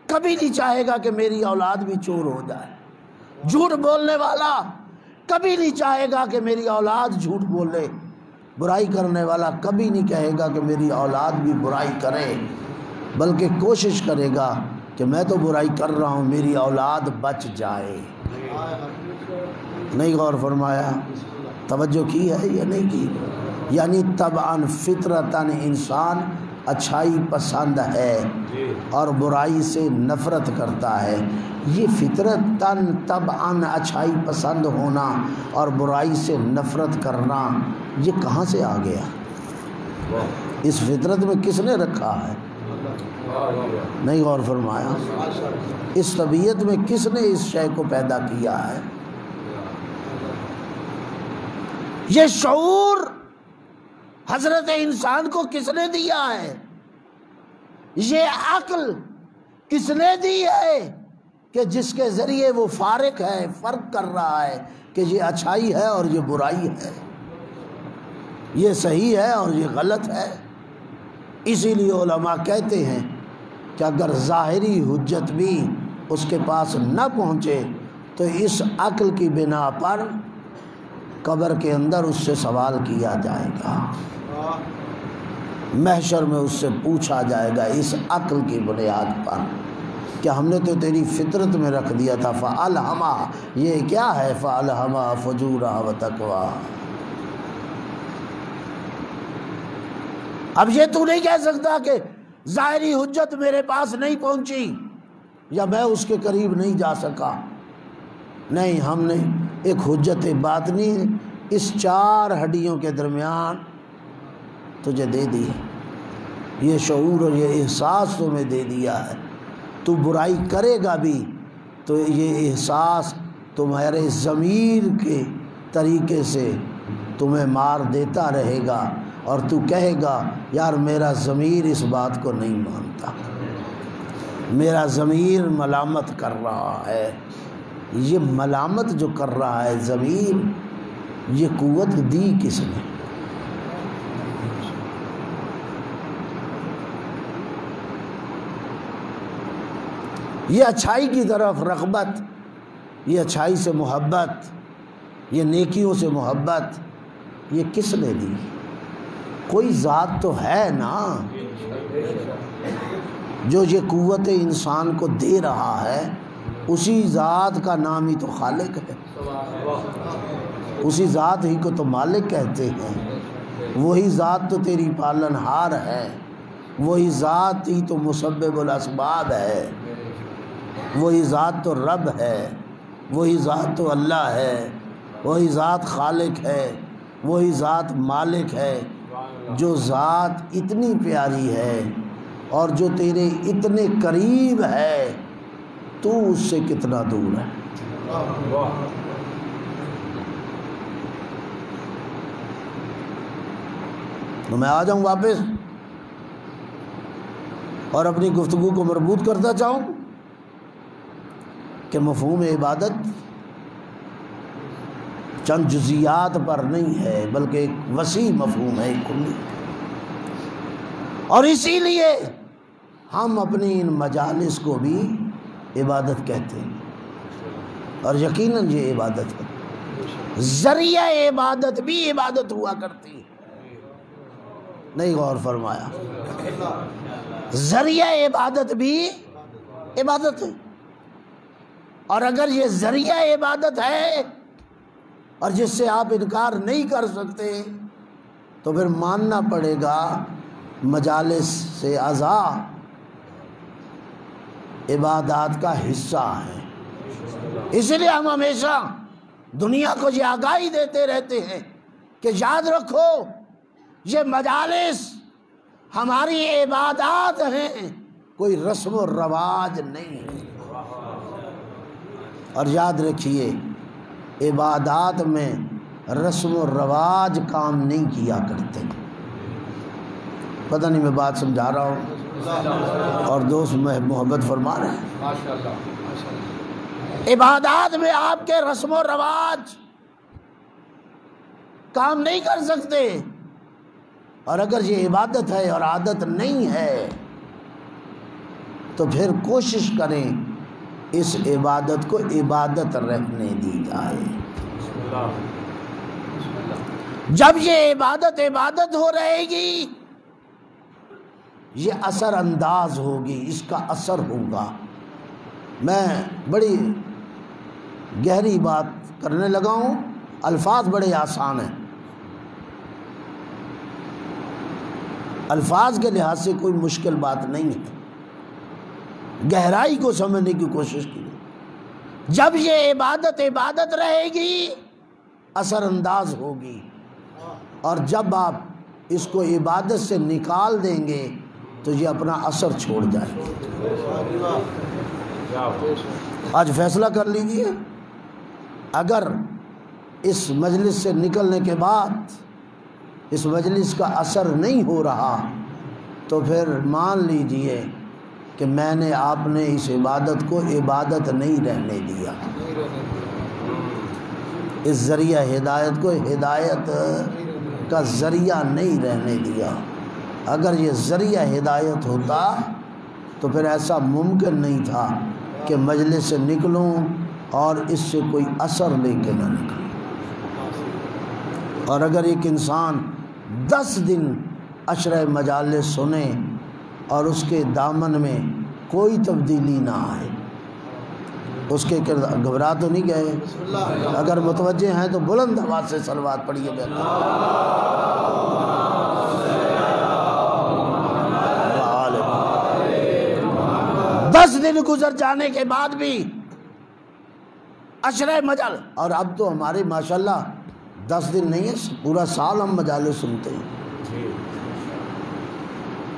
کبھی نہیں چاہے گا کہ میری اولاد بھی چور ہو جائے۔ جھوٹ بولنے والا کبھی نہیں چاہے گا کہ میری اولاد جھوٹ بولے۔ برائی کرنے والا کبھی نہیں کہے گا کہ میری اولاد بھی برائی کرے، بلکہ کوشش کرے گا کہ میں تو برائی کر رہا ہوں، میری اولاد بچ جائے۔ نہیں غور فرمایا؟ توجہ کی ہے یا نہیں کی؟ یعنی طبعاً فطرتاً انسان اچھائی پسند ہے اور برائی سے نفرت کرتا ہے۔ یہ فطرتاً طبعاً اچھائی پسند ہونا اور برائی سے نفرت کرنا یہ کہاں سے آ گیا؟ اس فطرت میں کس نے رکھا ہے؟ نہیں غور فرمایا؟ اس طبیعت میں کس نے اس شے کو پیدا کیا ہے؟ یہ شعور حضرت انسان کو کس نے دیا ہے؟ یہ عقل کس نے دی ہے کہ جس کے ذریعے وہ فارق ہے، فرق کر رہا ہے کہ یہ اچھائی ہے اور یہ برائی ہے، یہ صحیح ہے اور یہ غلط ہے؟ اسی لیے علماء کہتے ہیں کہ اگر ظاہری حجت بھی اس کے پاس نہ پہنچے تو اس عقل کی بنا پر قبر کے اندر اس سے سوال کیا جائے گا، محشر میں اس سے پوچھا جائے گا اس عقل کی بنیاد پر کہ ہم نے تو تیری فطرت میں رکھ دیا تھا۔ فَأَلْهَمَهَا، یہ کیا ہے؟ فَأَلْهَمَهَا فُجُورَهَا وَتَقْوَاهَا۔ اب یہ تو نہیں کہہ سکتا کہ ظاہری حجت میرے پاس نہیں پہنچی، یا میں اس کے قریب نہیں جا سکا، نہیں، ہم نے ایک حجت باطنی اس 4 ہڈیوں کے درمیان تجھے دے دی ہے، یہ شعور اور یہ احساس تمہیں دے دیا ہے، تو برائی کرے گا بھی تو یہ احساس تمہارے ضمیر کے طریقے سے تمہیں مار دیتا رہے گا، اور تو کہے گا یار میرا ضمیر اس بات کو نہیں مانتا، میرا ضمیر ملامت کر رہا ہے۔ یہ ملامت جو کر رہا ہے ضمیر، یہ قوت دی کس نے؟ یہ اچھائی کی طرف رغبت، یہ اچھائی سے محبت، یہ نیکیوں سے محبت، یہ کس نے دی؟ کوئی ذات تو ہے نا جو یہ قوت انسان کو دے رہا ہے، اسی ذات کا نام ہی تو خالق ہے، اسی ذات ہی کو تو مالک کہتے ہیں، وہی ذات تو تیری پالن ہار ہے، وہی ذات ہی تو مسبب الاسباب ہے، وہی ذات تو رب ہے، وہی ذات تو اللہ ہے، وہی ذات خالق ہے، وہی ذات مالک ہے۔ جو ذات اتنی پیاری ہے اور جو تیرے اتنے قریب ہے، تو اس سے کتنا دور ہے؟ تو میں آ جاؤں واپس اور اپنی گفتگو کو مربوط کرتا چاہوں کہ مفہوم عبادت چند جزیات پر نہیں ہے، بلکہ ایک وسیع مفہوم ہے، ایک کلی، اور اسی لیے ہم اپنی ان مجالس کو بھی عبادت کہتے ہیں، اور یقیناً یہ عبادت ہے، ذریعہ عبادت بھی عبادت ہوا کرتی ہے، نہیں غور فرمایا؟ ذریعہ عبادت بھی عبادت ہے، اور اگر یہ ذریعہ عبادت ہے اور جس سے آپ انکار نہیں کر سکتے، تو پھر ماننا پڑے گا مجالس سے اعضاء عبادات کا حصہ ہے۔ اس لیے ہم ہمیشہ دنیا کو یہ آگاہی دیتے رہتے ہیں کہ یاد رکھو یہ مجالس ہماری عبادات ہیں، کوئی رسم و رواج نہیں ہے۔ اور یاد رکھیے عبادات میں رسم و رواج کام نہیں کیا کرتے، پتہ نہیں میں بات سمجھا رہا ہوں اور دوست محبت فرما رہے ہیں؟ عبادات میں آپ کے رسم و رواج کام نہیں کر سکتے، اور اگر یہ عبادت ہے اور عادت نہیں ہے تو پھر کوشش کریں اس عبادت کو عبادت رہنے دی جائے۔ جب یہ عبادت عبادت ہو رہے گی، یہ اثر انداز ہوگی، اس کا اثر ہوگا۔ میں بڑی گہری بات کرنے لگا ہوں، الفاظ بڑے آسان ہیں، الفاظ کے لحاظ سے کوئی مشکل بات نہیں ہے، گہرائی کو سمجھنے کی کوشش کی۔ جب یہ عبادت عبادت رہے گی، اثر انداز ہوگی، اور جب آپ اس کو عبادت سے نکال دیں گے تو یہ اپنا اثر چھوڑ جائے گا۔ آج فیصلہ کر لیجئے، اگر اس مجلس سے نکلنے کے بعد اس مجلس کا اثر نہیں ہو رہا تو پھر مان لیجئے کہ میں نے آپ نے اس عبادت کو عبادت نہیں رہنے دیا، اس ذریعہ ہدایت کو ہدایت کا ذریعہ نہیں رہنے دیا۔ اگر یہ ذریعہ ہدایت ہوتا تو پھر ایسا ممکن نہیں تھا کہ مجلس سے نکلوں اور اس سے کوئی اثر لے کے نہ نکلوں۔ اور اگر ایک انسان 10 دن عشرہ مجالس سنے اور اس کے دامن میں کوئی تبدیلی نہ آئے، اس کے گھبرا تو نہیں گئے؟ اگر متوجہ ہیں تو بلند آواز سے صلوات پڑھیے گا۔ 10 دن گزر جانے کے بعد بھی عشرہ مجال، اور اب تو ہمارے ماشاءاللہ 10 دن نہیں ہے، پورا سال ہم مجالس سنتے ہیں۔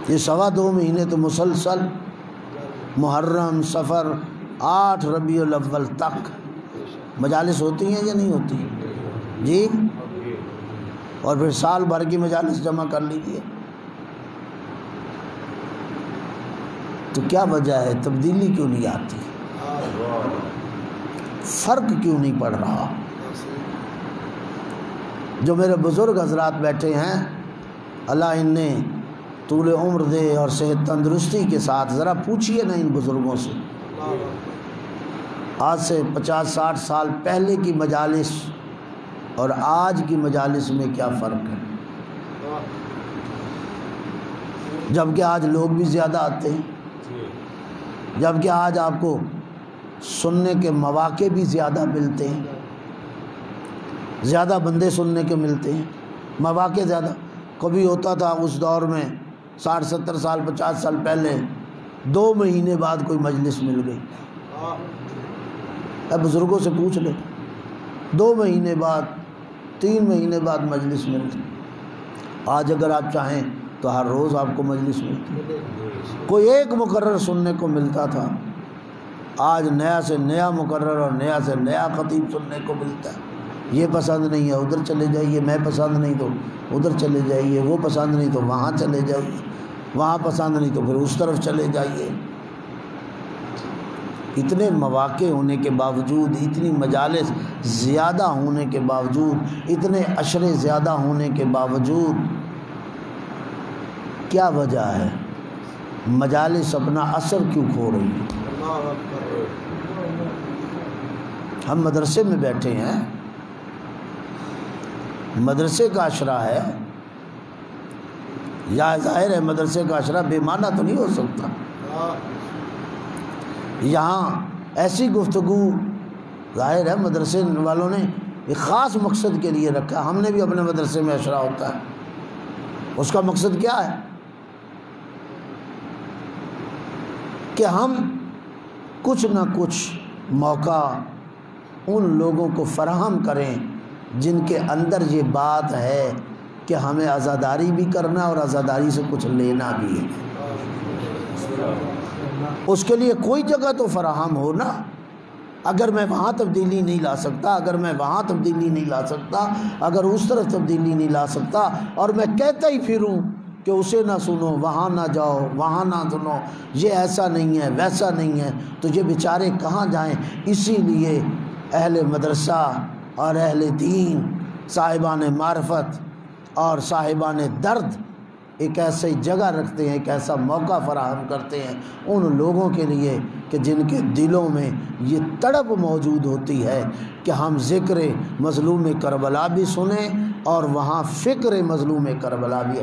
یہ 2.25 مہینے تو مسلسل محرم، سفر، 8 ربیع الاول تک مجالس ہوتی ہیں یا نہیں ہوتی جی؟ اور پھر سال بھر کی مجالس جمع کر لیجیے۔ تو کیا وجہ ہے؟ تبدیلی کیوں نہیں آتی؟ فرق کیوں نہیں پڑ رہا؟ جو میرے بزرگ حضرات بیٹھے ہیں، اللہ انہیں طول عمر دے اور صحت تندرستی کے ساتھ، ذرا پوچھئے نا ان بزرگوں سے، آج سے 50-60 سال پہلے کی مجالس اور آج کی مجالس میں کیا فرق ہے؟ جبکہ آج لوگ بھی زیادہ آتے ہیں، جبکہ آج آپ کو سننے کے مواقع بھی زیادہ ملتے ہیں، زیادہ بندے سننے کے ملتے ہیں، مواقع زیادہ۔ کبھی ہوتا تھا اس دور میں 60-70 سال 50 سال پہلے 2 مہینے بعد کوئی مجلس مل گئی، اب بزرگوں سے پوچھ لیں، 2 مہینے بعد 3 مہینے بعد مجلس ملتی۔ آج اگر آپ چاہیں تو ہر روز آپ کو مجلس ملتی، کوئی ایک مقرر سننے کو ملتا تھا، آج نیا سے نیا مقرر اور نیا سے نیا خطیب سننے کو ملتا ہے۔ یہ پسند نہیں ہے ادھر چلے جائیے، میں پسند نہیں تو ادھر چلے جائیے، وہ پسند نہیں تو وہاں چلے جائیے، وہاں پسند نہیں تو پھر اس طرف چلے جائیے۔ اتنے مواقع ہونے کے باوجود، اتنی مجالس زیادہ ہونے کے باوجود، اتنے عشرے زیادہ ہونے کے باوجود کیا وجہ ہے؟ مجالس اپنا اثر کیوں کھو رہی ہے؟ ہم مدرسے میں بیٹھے ہیں، مدرسے کا عشرہ ہے، یا ظاہر ہے مدرسے کا عشرہ بے معنی تو نہیں ہو سکتا۔ یہاں ایسی گفتگو، ظاہر ہے مدرسے والوں نے ایک خاص مقصد کے لیے رکھا، ہم نے بھی اپنے مدرسے میں عشرہ ہوتا ہے، اس کا مقصد کیا ہے کہ ہم کچھ نہ کچھ موقع ان لوگوں کو فراہم کریں جن کے اندر یہ بات ہے کہ ہمیں عزاداری بھی کرنا اور عزاداری سے کچھ لینا بھی ہے۔ اس کے لیے کوئی جگہ تو فراہم ہو نا۔ اگر میں وہاں تبدیلی نہیں لا سکتا، اگر میں وہاں تبدیلی نہیں لا سکتا، اگر اس طرف تبدیلی نہیں لا سکتا، اور میں کہتا ہی پھروں کہ اسے نہ سنو، وہاں نہ جاؤ، وہاں نہ سنو، یہ ایسا نہیں ہے، ویسا نہیں ہے، تو یہ بیچارے کہاں جائیں؟ اسی لیے اہل مدرسہ اور اہل دین، صاحبان معرفت اور صاحبان درد ایک ایسی جگہ رکھتے ہیں، ایک ایسا موقع فراہم کرتے ہیں ان لوگوں کے لیے کہ جن کے دلوں میں یہ تڑپ موجود ہوتی ہے کہ ہم ذکر مظلوم کربلا بھی سنیں اور وہاں فکر مظلوم کربلا بھی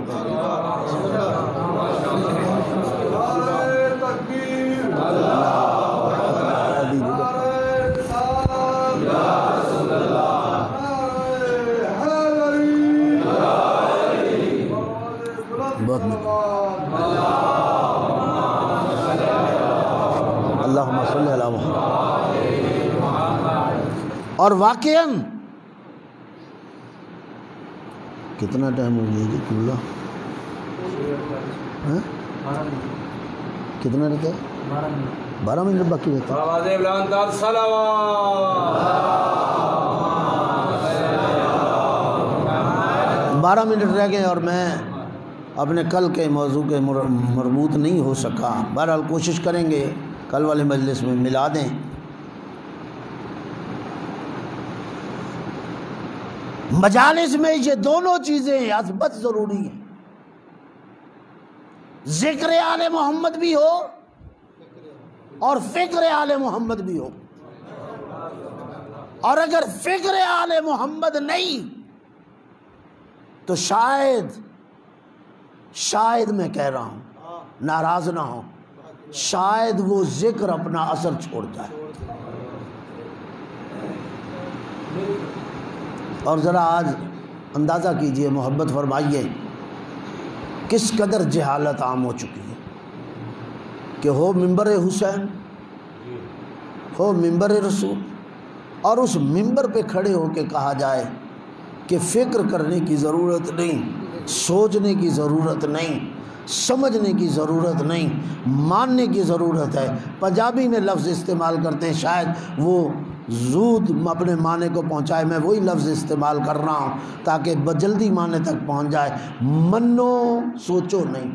اللہم صلی علی محمد۔ اور واقعاً کتنا ٹائم ہو گیا جی کلّا؟ کتنا رہتا ہے؟ 12 منٹ باقی رہتا ہے۔ 12 منٹ رہ گئے اور میں اپنے کل کے موضوع کے مربوط نہیں ہو سکا۔ بہرحال کوشش کریں گے کل والے مجلس میں ملا دیں۔ مجالس میں یہ دونوں چیزیں اثبت ضروری ہیں، ذکر آل محمد بھی ہو اور فکر آل محمد بھی ہو۔ اور اگر فکر آل محمد نہیں تو شاید میں کہہ رہا ہوں، ناراض نہ ہوں، شاید وہ ذکر اپنا اثر چھوڑ جائے۔ اور ذرا آج اندازہ کیجئے، محبت فرمائیے، کس قدر جہالت عام ہو چکی ہے، کہ ہو منبر حسین، ہو منبر رسول، اور اس منبر پہ کھڑے ہو کے کہا جائے کہ فکر کرنے کی ضرورت نہیں، سوچنے کی ضرورت نہیں، سمجھنے کی ضرورت نہیں، ماننے کی ضرورت ہے۔ پنجابی میں لفظ استعمال کرتے ہیں، شاید وہ زود اپنے معنی کو پہنچائے، میں وہی لفظ استعمال کر رہا ہوں تاکہ جلدی معنی تک پہنچ جائے۔ منو، سوچو نہیں۔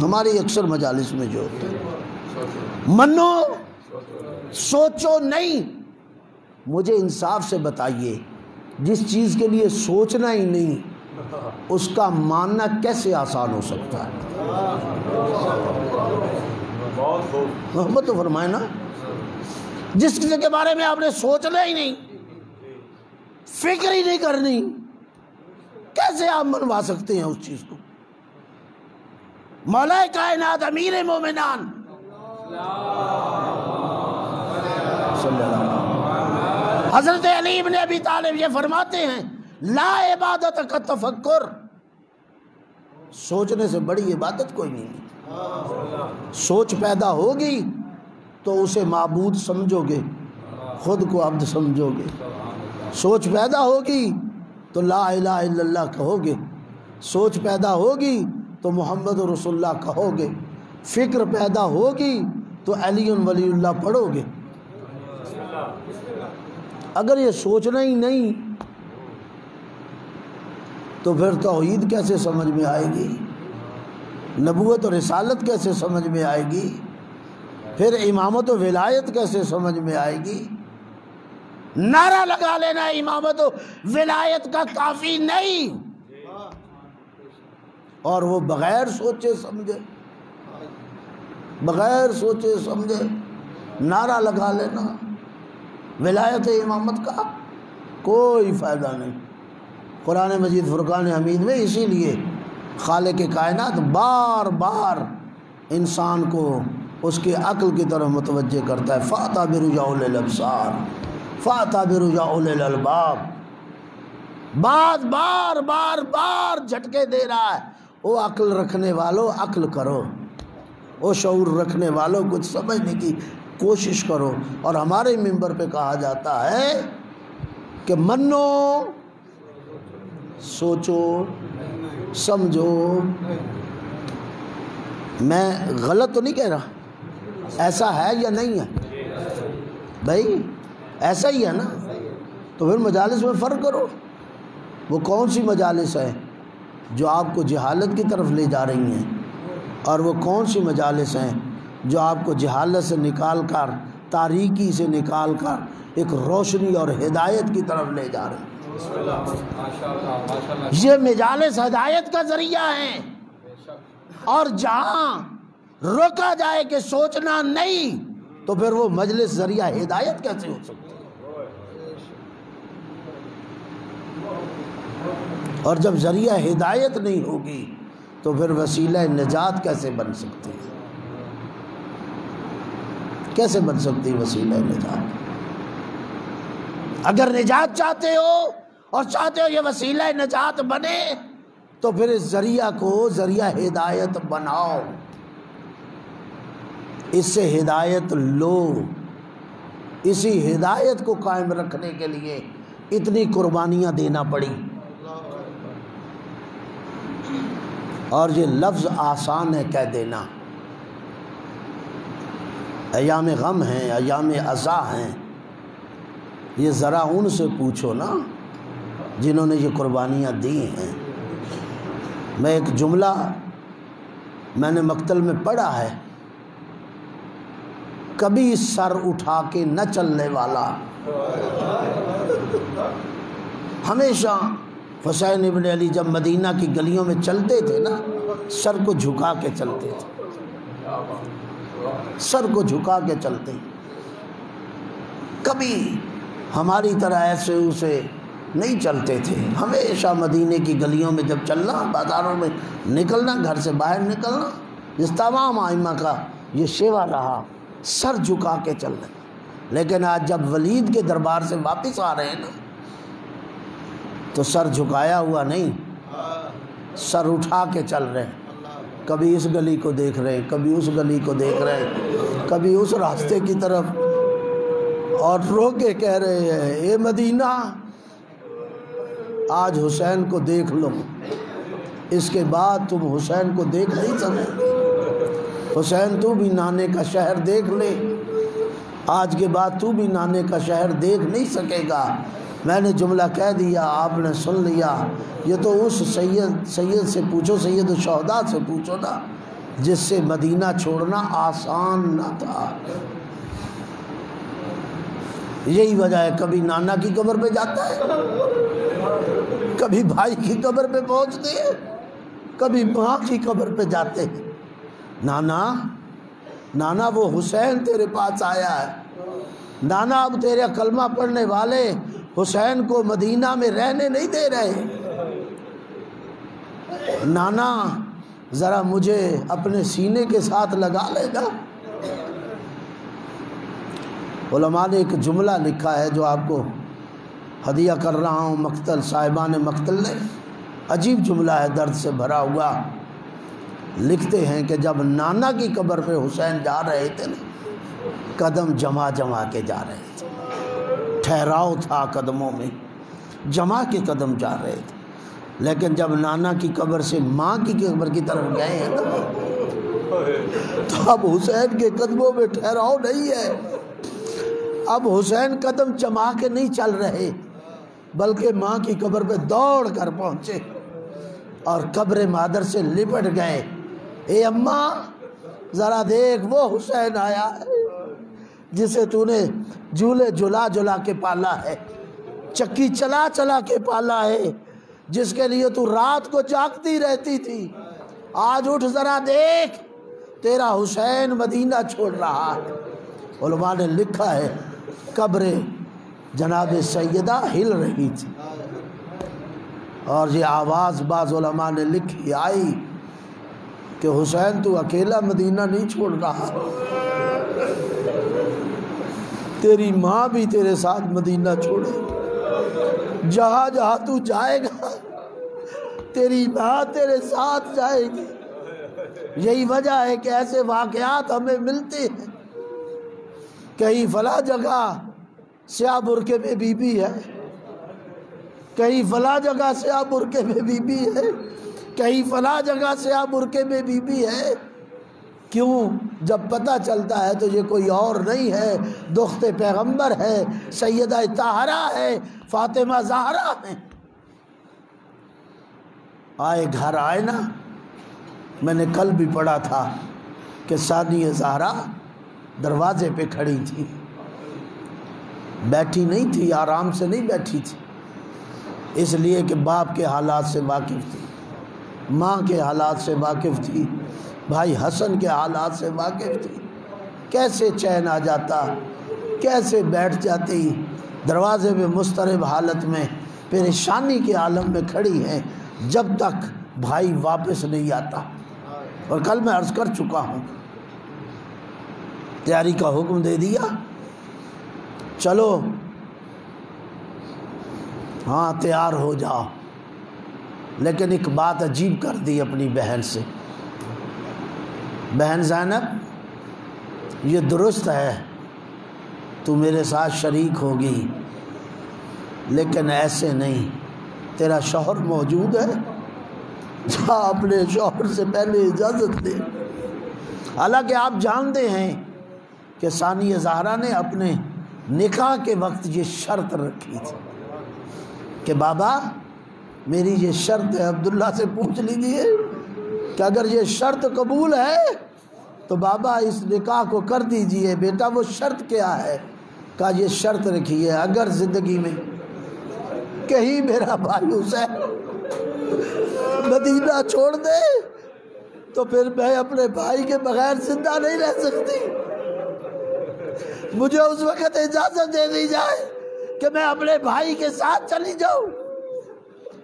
ہماری اکثر مجالس میں جو ہوتا ہے منو سوچو نہیں۔ مجھے انصاف سے بتائیے، جس چیز کے لیے سوچنا ہی نہیں اس کا ماننا کیسے آسان ہو سکتا ہے؟ محبت تو فرمائے نا، جس چیز کے بارے میں آپ نے سوچنا ہی نہیں، فکر ہی نہیں کرنی، کیسے آپ منوا سکتے ہیں اس چیز کو؟ مولا کائنات امیر مومنان صلی اللہ علیہ وسلم حضرت علی بن ابی طالب یہ فرماتے ہیں، لا عبادت کا تفکر، سوچنے سے بڑی عبادت کوئی نہیں۔ سوچ پیدا ہوگی تو اسے معبود سمجھو گے، خود کو عبد سمجھو گے۔ سوچ پیدا ہوگی تو لا الہ الا اللہ کہو گے، سوچ پیدا ہوگی تو محمد رسول اللہ کہو گے، فکر پیدا ہوگی تو علی ولی اللہ پڑھو گے۔ اگر یہ سوچنا ہی نہیں تو پھر توحید کیسے سمجھ میں آئے گی؟ نبوت اور رسالت کیسے سمجھ میں آئے گی؟ پھر امامت و ولایت کیسے سمجھ میں آئے گی؟ نعرہ لگا لینا امامت و ولایت کا کافی نہیں، اور وہ بغیر سوچے سمجھے، بغیر سوچے سمجھے نعرہ لگا لینا ولایت امامت کا کوئی فائدہ نہیں۔ قرآن مجید فرقان حمید میں اسی لیے خالق کائنات بار بار انسان کو اس کے عقل کی طرف متوجہ کرتا ہے، فَأَعْتَبِرُ يَا أُولِي الْأَبْصَارِ فَأَعْتَبِرُ يَا أُولِي الْأَلْبَابِ، بار بار بار بار جھٹکے دے رہا ہے، وہ عقل رکھنے والوں عقل کرو، وہ شعور رکھنے والوں کچھ سمجھنے کی کوشش کرو۔ اور ہمارے منبر پہ کہا جاتا ہے کہ منو، سوچو، سمجھو۔ میں غلط تو نہیں کہہ رہا، ایسا ہے یا نہیں ہے بھائی؟ ایسا ہی ہے نا، تو پھر مجالس میں فرق کرو۔ وہ کون سی مجالس ہیں جو آپ کو جہالت کی طرف لے جا رہی ہیں، اور وہ کون سی مجالس ہیں جو آپ کو جہالت سے نکال کر، تاریکی سے نکال کر ایک روشنی اور ہدایت کی طرف لے جا رہے ہیں؟ یہ مجالس ہدایت کا ذریعہ ہیں، اور جہاں روکا جائے کہ سوچنا نہیں تو پھر وہ مجلس ذریعہ ہدایت کیسے ہو سکتی ہے؟ اور جب ذریعہ ہدایت نہیں ہوگی تو پھر وسیلہ نجات کیسے بن سکتی ہے؟ کیسے بن سکتی وسیلہ نجات؟ اگر نجات چاہتے ہو اور چاہتے ہو یہ وسیلہ نجات بنے تو پھر اس ذریعہ کو ذریعہ ہدایت بناؤ، اس سے ہدایت لو۔ اسی ہدایت کو قائم رکھنے کے لیے اتنی قربانیاں دینا پڑی، اور یہ لفظ آسان ہے کہہ دینا۔ ایام غم ہیں، ایام عزا ہیں، یہ ذرا ان سے پوچھو نا جنہوں نے یہ قربانیاں دی ہیں۔ میں ایک جملہ میں نے مقتل میں پڑھا ہے، کبھی سر اٹھا کے نہ چلنے والا، ہمیشہ حسین ابن علی جب مدینہ کی گلیوں میں چلتے تھے نا، سر کو جھکا کے چلتے تھے، سر کو جھکا کے چلتے، کبھی ہماری طرح ایسے اسے نہیں چلتے تھے۔ ہمیشہ مدینے کی گلیوں میں جب چلنا، بازاروں میں نکلنا، گھر سے باہر نکلنا، اس تمام ائمہ کا یہ شیوا رہا، سر جھکا کے چلنا۔ لیکن آج جب ولید کے دربار سے واپس آ رہے ہیں نا تو سر جھکایا ہوا نہیں، سر اٹھا کے چل رہے ہیں، کبھی اس گلی کو دیکھ رہے ہیں، کبھی اس گلی کو دیکھ رہے ہیں، کبھی اس راستے کی طرف، اور رو کے کہہ رہے ہیں اے مدینہ آج حسین کو دیکھ لو، اس کے بعد تم حسین کو دیکھ نہیں سکتے، حسین تو بھی نانے کا شہر دیکھ لے، آج کے بعد تو بھی نانے کا شہر دیکھ نہیں سکے گا۔ میں نے جملہ کہہ دیا، آپ نے سن لیا۔ یہ تو اس سید سے پوچھو، سید الشہداء سے پوچھو نا، جس سے مدینہ چھوڑنا آسان نہ تھا۔ یہی وجہ ہے کبھی نانا کی قبر پہ جاتا ہے، کبھی بھائی کی قبر پہ پہنچتے ہیں، کبھی ماں کی قبر پہ جاتے ہیں۔ نانا وہ حسین تیرے پاس آیا ہے، نانا اب تیرے کلمہ پڑھنے والے حسین کو مدینہ میں رہنے نہیں دے رہے، نانا ذرا مجھے اپنے سینے کے ساتھ لگا لے گا۔ علماء نے ایک جملہ لکھا ہے جو آپ کو ہدیہ کر رہا ہوں، مقتل صاحبان مقتل نے، عجیب جملہ ہے، درد سے بھرا ہوا۔ لکھتے ہیں کہ جب نانا کی قبر پہ حسین جا رہے تھے نا، قدم جما کے جا رہے تھے، ٹھہراؤ تھا قدموں میں، جما کے قدم جا رہے تھے۔ لیکن جب نانا کی قبر سے ماں کی قبر کی طرف گئے ہیں نا، تو اب حسین کے قدموں میں ٹھہراؤ نہیں ہے، اب حسین قدم جما کے نہیں چل رہے، بلکہ ماں کی قبر پہ دوڑ کر پہنچے اور قبر مادر سے لپٹ گئے۔ اے اماں ذرا دیکھ، وہ حسین آیا ہے جسے تو نے جھولے جلا کے پالا ہے، چکی چلا کے پالا ہے، جس کے لیے تو رات کو جاگتی رہتی تھی، آج اٹھ ذرا دیکھ، تیرا حسین مدینہ چھوڑ رہا ہے۔ علماء نے لکھا ہے قبر جناب سیدہ ہل رہی تھی، اور یہ آواز بعض علماء نے لکھی آئی کہ حسین تو اکیلا مدینہ نہیں چھوڑ رہا، تیری ماں بھی تیرے ساتھ مدینہ چھوڑے، جہاں جہاں تو جائے گا تیری ماں تیرے ساتھ جائے گی۔ یہی وجہ ہے کہ ایسے واقعات ہمیں ملتے ہیں، کہیں فلاں جگہ سیاہ برقعے میں بی بی ہے، کہیں فلاں جگہ سیاہ برقعے میں بی بی ہے، کہیں فلاں جگہ سیاہ برقعے میں بی بی ہے۔ کیوں؟ جب پتہ چلتا ہے تو یہ کوئی اور نہیں ہے، دختِ پیغمبر ہے، سیدہ طاہرہ ہے، فاطمہ زہرا ہے۔ آئے گھر آئے نا، میں نے کل بھی پڑھا تھا کہ ثانیہ زہرا دروازے پہ کھڑی تھی، بیٹھی نہیں تھی، آرام سے نہیں بیٹھی تھی، اس لیے کہ باپ کے حالات سے واقف تھی، ماں کے حالات سے واقف تھی، بھائی حسن کے حالات سے واقف تھی۔ کیسے چین آ جاتا، کیسے بیٹھ جاتی، دروازے میں مضطرب حالت میں پریشانی کے عالم میں کھڑی ہیں جب تک بھائی واپس نہیں آتا۔ اور کل میں عرض کر چکا ہوں، تیاری کا حکم دے دیا، چلو ہاں تیار ہو جاؤ، لیکن ایک بات عجیب کر دی اپنی بہن سے، بہن زینب یہ درست ہے تو میرے ساتھ شریک ہوگی، لیکن ایسے نہیں، تیرا شوہر موجود ہے، جا اپنے شوہر سے پہلے اجازت دے۔ حالانکہ آپ جانتے ہیں کہ ثانیہ زہرا نے اپنے نکاح کے وقت یہ شرط رکھی تھی کہ بابا میری یہ شرط ہے، عبداللہ سے پوچھ لیجئے کہ اگر یہ شرط قبول ہے تو بابا اس نکاح کو کر دیجئے۔ بیٹا وہ شرط کیا ہے؟ کہا یہ شرط رکھی ہے، اگر زندگی میں کہیں میرا بھائی حسین مدینہ چھوڑ دے تو پھر میں اپنے بھائی کے بغیر زندہ نہیں رہ سکتی، مجھے اس وقت اجازت دے دی جائے کہ میں اپنے بھائی کے ساتھ چلی جاؤں۔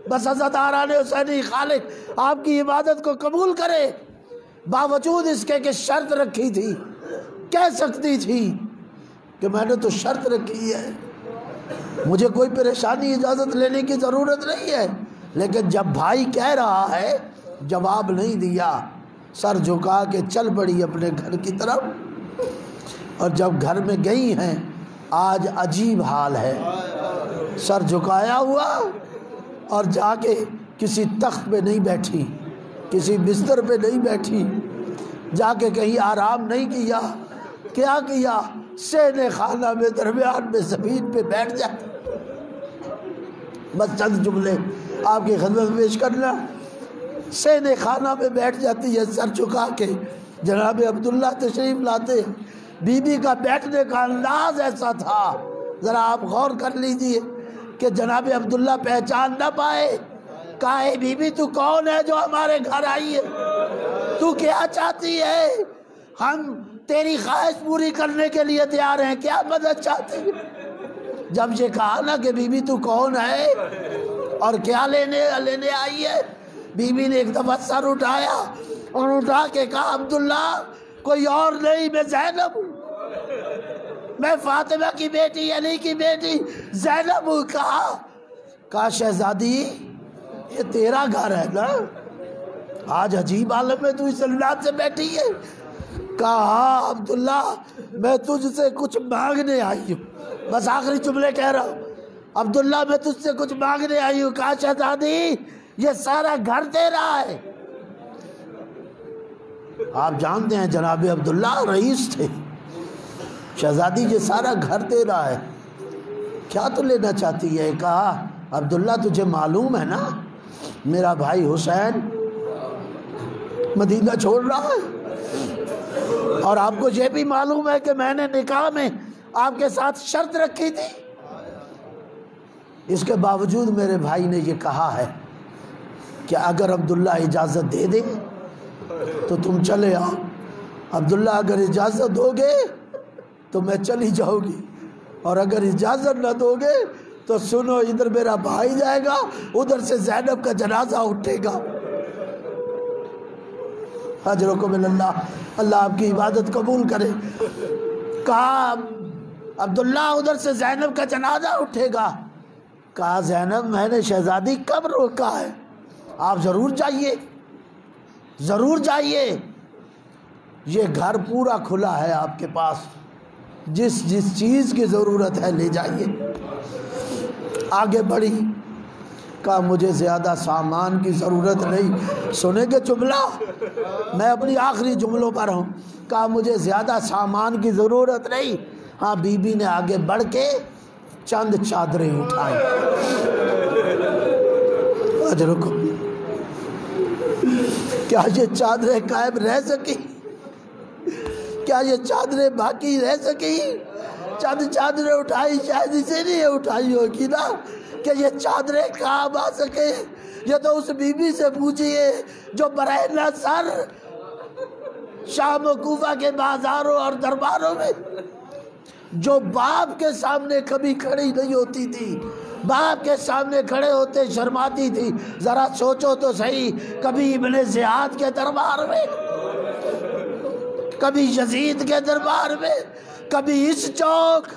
بس حضرت آران حسینی خالق آپ کی عبادت کو قبول کرے، باوجود اس کے کہ شرط رکھی تھی، کہہ سکتی تھی کہ میں نے تو شرط رکھی ہے، مجھے کوئی پریشانی اجازت لینے کی ضرورت نہیں ہے، لیکن جب بھائی کہہ رہا ہے جواب نہیں دیا، سر جھکا کے چل پڑی اپنے گھر کی طرف۔ اور جب گھر میں گئی ہیں آج عجیب حال ہے، سر جھکایا ہوا اور جا کے کسی تخت پہ نہیں بیٹھی، کسی بستر پہ نہیں بیٹھی، جا کے کہیں آرام نہیں کیا، کیا کیا؟ سینے خانہ میں درمیان میں زمین پہ بیٹھ جاتی۔ بس چند جملے آپ کی خدمت پیش کرنا، سینے خانہ میں بیٹھ جاتی ہے سر جھکا کے۔ جناب عبداللہ تشریف لاتے، بی بی کا بیٹھنے کا انداز ایسا تھا، ذرا آپ غور کر لیجئے کہ جناب عبداللہ پہچان نہ پائے۔ کہا اے بی بی تو کون ہے جو ہمارے گھر آئی ہے؟ تو کیا چاہتی ہے؟ ہم تیری خواہش پوری کرنے کے لیے تیار ہیں، کیا مدد چاہتی ہے؟ جب یہ کہا نا کہ بی بی تو کون ہے اور کیا لینے آئی ہے، بی بی نے ایک دفعہ سر اٹھایا اور اٹھا کے کہا عبداللہ کوئی اور نہیں، میں زینب ہوں، میں فاطمہ کی بیٹی، علی کی بیٹی زینب ہوں۔ کہا شہزادی یہ تیرا گھر ہے نا، آج عجیب عالم میں تو اس انداز سے بیٹھی ہے؟ کہا ہاں عبداللہ میں تجھ سے کچھ مانگنے آئی ہوں، بس آخری جملے کہہ رہا ہوں، عبداللہ میں تجھ سے کچھ مانگنے آئی ہوں۔ کہا شہزادی یہ سارا گھر تیرا ہے۔ آپ جانتے ہیں جناب عبداللہ رئیس تھے، شہزادی یہ سارا گھر تیرا ہے، کیا تو لینا چاہتی ہے؟ کہا عبداللہ تجھے معلوم ہے نا میرا بھائی حسین مدینہ چھوڑ رہا ہے، اور آپ کو یہ بھی معلوم ہے کہ میں نے نکاح میں آپ کے ساتھ شرط رکھی تھی، اس کے باوجود میرے بھائی نے یہ کہا ہے کہ اگر عبداللہ اجازت دے دے تو تم چلے آؤ، عبداللہ اگر اجازت دو گے تو میں چلی جاؤں گی، اور اگر اجازت نہ دو گے تو سنو ادھر میرا بھائی جائے گا، ادھر سے زینب کا جنازہ اٹھے گا۔ اجرکم من اللہ، اللہ آپ کی عبادت قبول کرے۔ کہا عبداللہ ادھر سے زینب کا جنازہ اٹھے گا۔ کہا زینب میں نے شہزادی کب روکا ہے، آپ ضرور جائیے، ضرور جائیے، یہ گھر پورا کھلا ہے آپ کے پاس، جس چیز کی ضرورت ہے لے جائیے۔ آگے بڑھی، کہا مجھے زیادہ سامان کی ضرورت نہیں، سنے گے جملہ، میں اپنی آخری جملوں پر ہوں۔ کہا مجھے زیادہ سامان کی ضرورت نہیں۔ ہاں بی بی نے آگے بڑھ کے چند چادریں اٹھائیں۔ اجرکم، کیا یہ چادریں قائم رہ سکی؟ کیا یہ چادریں باقی رہ سکی؟ چند چادریں اٹھائی، شاید اسے نہیں اٹھائی ہوگی نا کہ یہ چادریں کام آ سکے۔ یہ تو اس بی بی سے پوچھئے جو برائے نظر شام و کوفہ کے بازاروں اور درباروں میں جو باپ کے سامنے کبھی کھڑی نہیں ہوتی تھی، باپ کے سامنے کھڑے ہوتے شرماتی تھی۔ ذرا سوچو تو صحیح، کبھی ابن زیاد کے دربار میں، کبھی یزید کے دربار میں، کبھی اس چوک،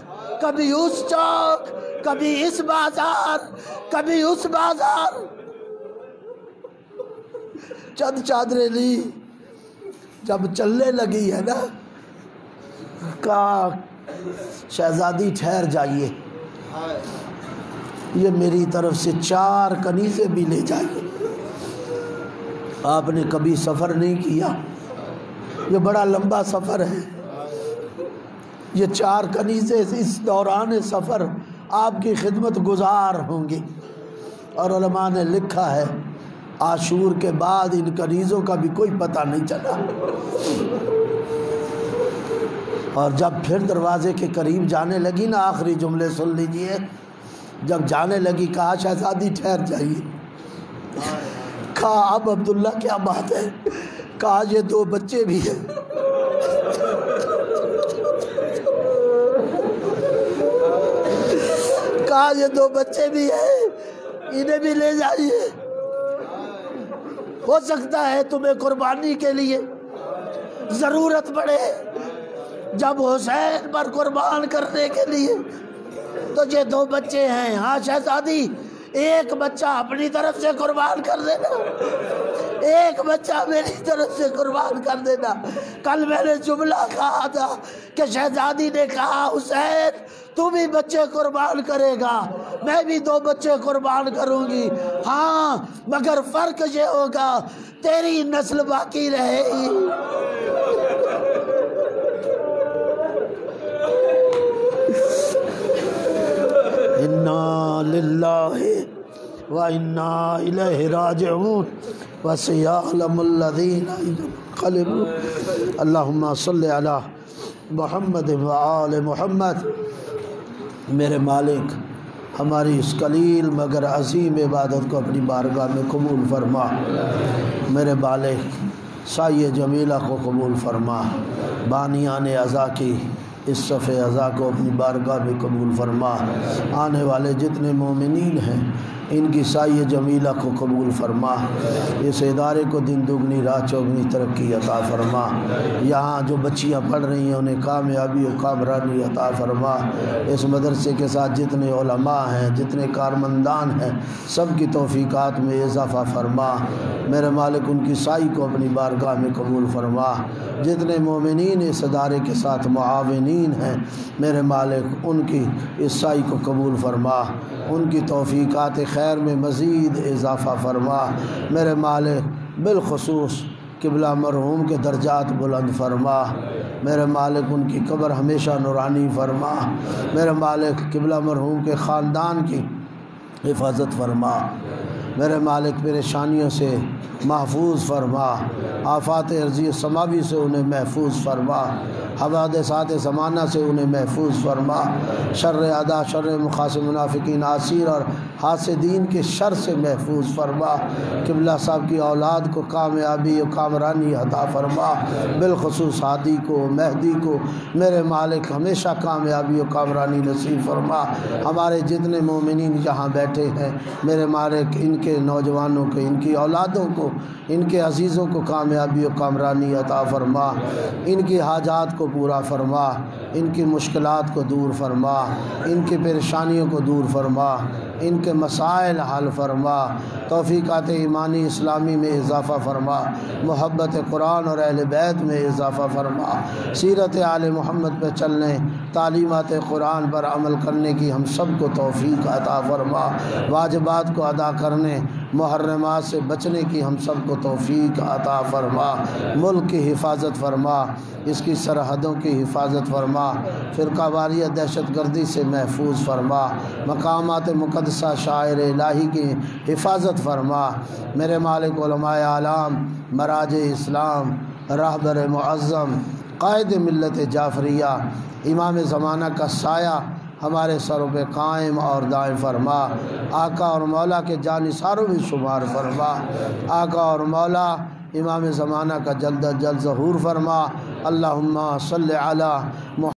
کبھی اس چوک، کبھی اس بازار، کبھی اس بازار، چند چادریں لی۔ جب چلنے لگی ہے نا، کہا شہزادی ٹھہر جائیے، یہ میری طرف سے 4 کنیزیں بھی لے جائیے۔ آپ نے کبھی سفر نہیں کیا، یہ بڑا لمبا سفر ہے، یہ 4 کنیزیں اس دوران سفر آپ کی خدمت گزار ہوں گی۔ اور علماء نے لکھا ہے عاشور کے بعد ان کنیزوں کا بھی کوئی پتہ نہیں چلا۔ اور جب پھر دروازے کے قریب جانے لگی نا، آخری جملے سن لیجئے، جب جانے لگی کہا شہزادی ٹھہر جائیے۔ کہا اب عبداللہ کیا بات ہے؟ کہا یہ 2 بچے بھی ہیں۔ کہا یہ 2 بچے بھی ہیں، انہیں بھی لے جائیے، ہو سکتا ہے تمہیں قربانی کے لیے ضرورت پڑے، جب حسین پر قربان کرنے کے لیے، تو یہ 2 بچے ہیں۔ ہاں شہزادی ایک بچہ اپنی طرف سے قربان کر دینا، ایک بچہ میری طرف سے قربان کر دینا۔ کل میں نے جملہ کہا تھا کہ شہزادی نے کہا حسین تو بھی بچے قربان کرے گا، میں بھی 2 بچے قربان کروں گی، ہاں مگر فرق یہ ہوگا تیری نسل باقی رہے گی۔ اِنَّا لِلَّهِ وَإِنَّا إِلَيْهِ رَاجِعُونَ وَسَيَعْلَمُ الَّذِينَ يَنقَلِبُونَ اللہم صلی علی محمد وآل محمد۔ میرے مالک ہماری اس قلیل مگر عظیم عبادت کو اپنی بارگاہ میں قبول فرما، میرے مالک سایہ جمیلہ کو قبول فرما، بانیان عزا کی اس صف عزا کو اپنی بارگاہ میں قبول فرما، آنے والے جتنے مومنین ہیں ان کی سایہ جمیلہ کو قبول فرما، اس ادارے کو دن دگنی رات چوگنی ترقی عطا فرما، یہاں جو بچیاں پڑھ رہی ہیں انہیں کامیابی و کامرانی عطا فرما، اس مدرسے کے ساتھ جتنے علماء ہیں جتنے کارمندان ہیں سب کی توفیقات میں اضافہ فرما، میرے مالک ان کی سائی کو اپنی بارگاہ میں قبول فرما، جتنے مومنین اس ادارے کے ساتھ معاونین ہیں میرے مالک ان کی اس سائی کو قبول فرما، ان کی توفیقات خیر میں مزید اضافہ فرما، میرے مالک بالخصوص قبلہ مرحوم کے درجات بلند فرما، میرے مالک ان کی قبر ہمیشہ نورانی فرما، میرے مالک قبلہ مرحوم کے خاندان کی حفاظت فرما، میرے مالک پریشانیوں سے محفوظ فرما، آفات ارضی و سماوی سے انہیں محفوظ فرما، حوادثات زمانہ سے انہیں محفوظ فرما، شر اعداء شر مخاصم منافقین عاصیر اور حاسدین کے شر سے محفوظ فرما، قبلہ صاحب کی اولاد کو کامیابی و کامرانی عطا فرما، بالخصوص ہادی کو مہدی کو میرے مالک ہمیشہ کامیابی و کامرانی نصیب فرما، ہمارے جتنے مومنین یہاں بیٹھے ہیں میرے مالک ان کے نوجوانوں کو ان کی اولادوں کو ان کے عزیزوں کو کامیابی و کامرانی عطا فرما، ان کی حاجات کو پورا فرما، ان کی مشکلات کو دور فرما، ان کی پریشانیوں کو دور فرما، ان کے مسائل حل فرما، توفیقات ایمانی اسلامی میں اضافہ فرما، محبت قرآن اور اہل بیت میں اضافہ فرما، سیرت آل محمد پہ چلنے تعلیمات قرآن پر عمل کرنے کی ہم سب کو توفیق عطا فرما، واجبات کو ادا کرنے محرمات سے بچنے کی ہم سب کو توفیق عطا فرما، ملک کی حفاظت فرما، اس کی سرحدوں کی حفاظت فرما، فرقہ واریت دہشت گردی سے محفوظ فرما، مقامات مقدسہ شاعر الہی کی حفاظت فرما، میرے مالک علماء اعلام مراج اسلام رہبر معظم قائد ملت جعفریہ امام زمانہ کا سایہ ہمارے سروں پہ قائم اور دائم فرما، آقا اور مولا کے جانثاروں میں شمار فرما، آقا اور مولا امام زمانہ کا جلد از جلد ظہور فرما، اللہم صلی علی محمد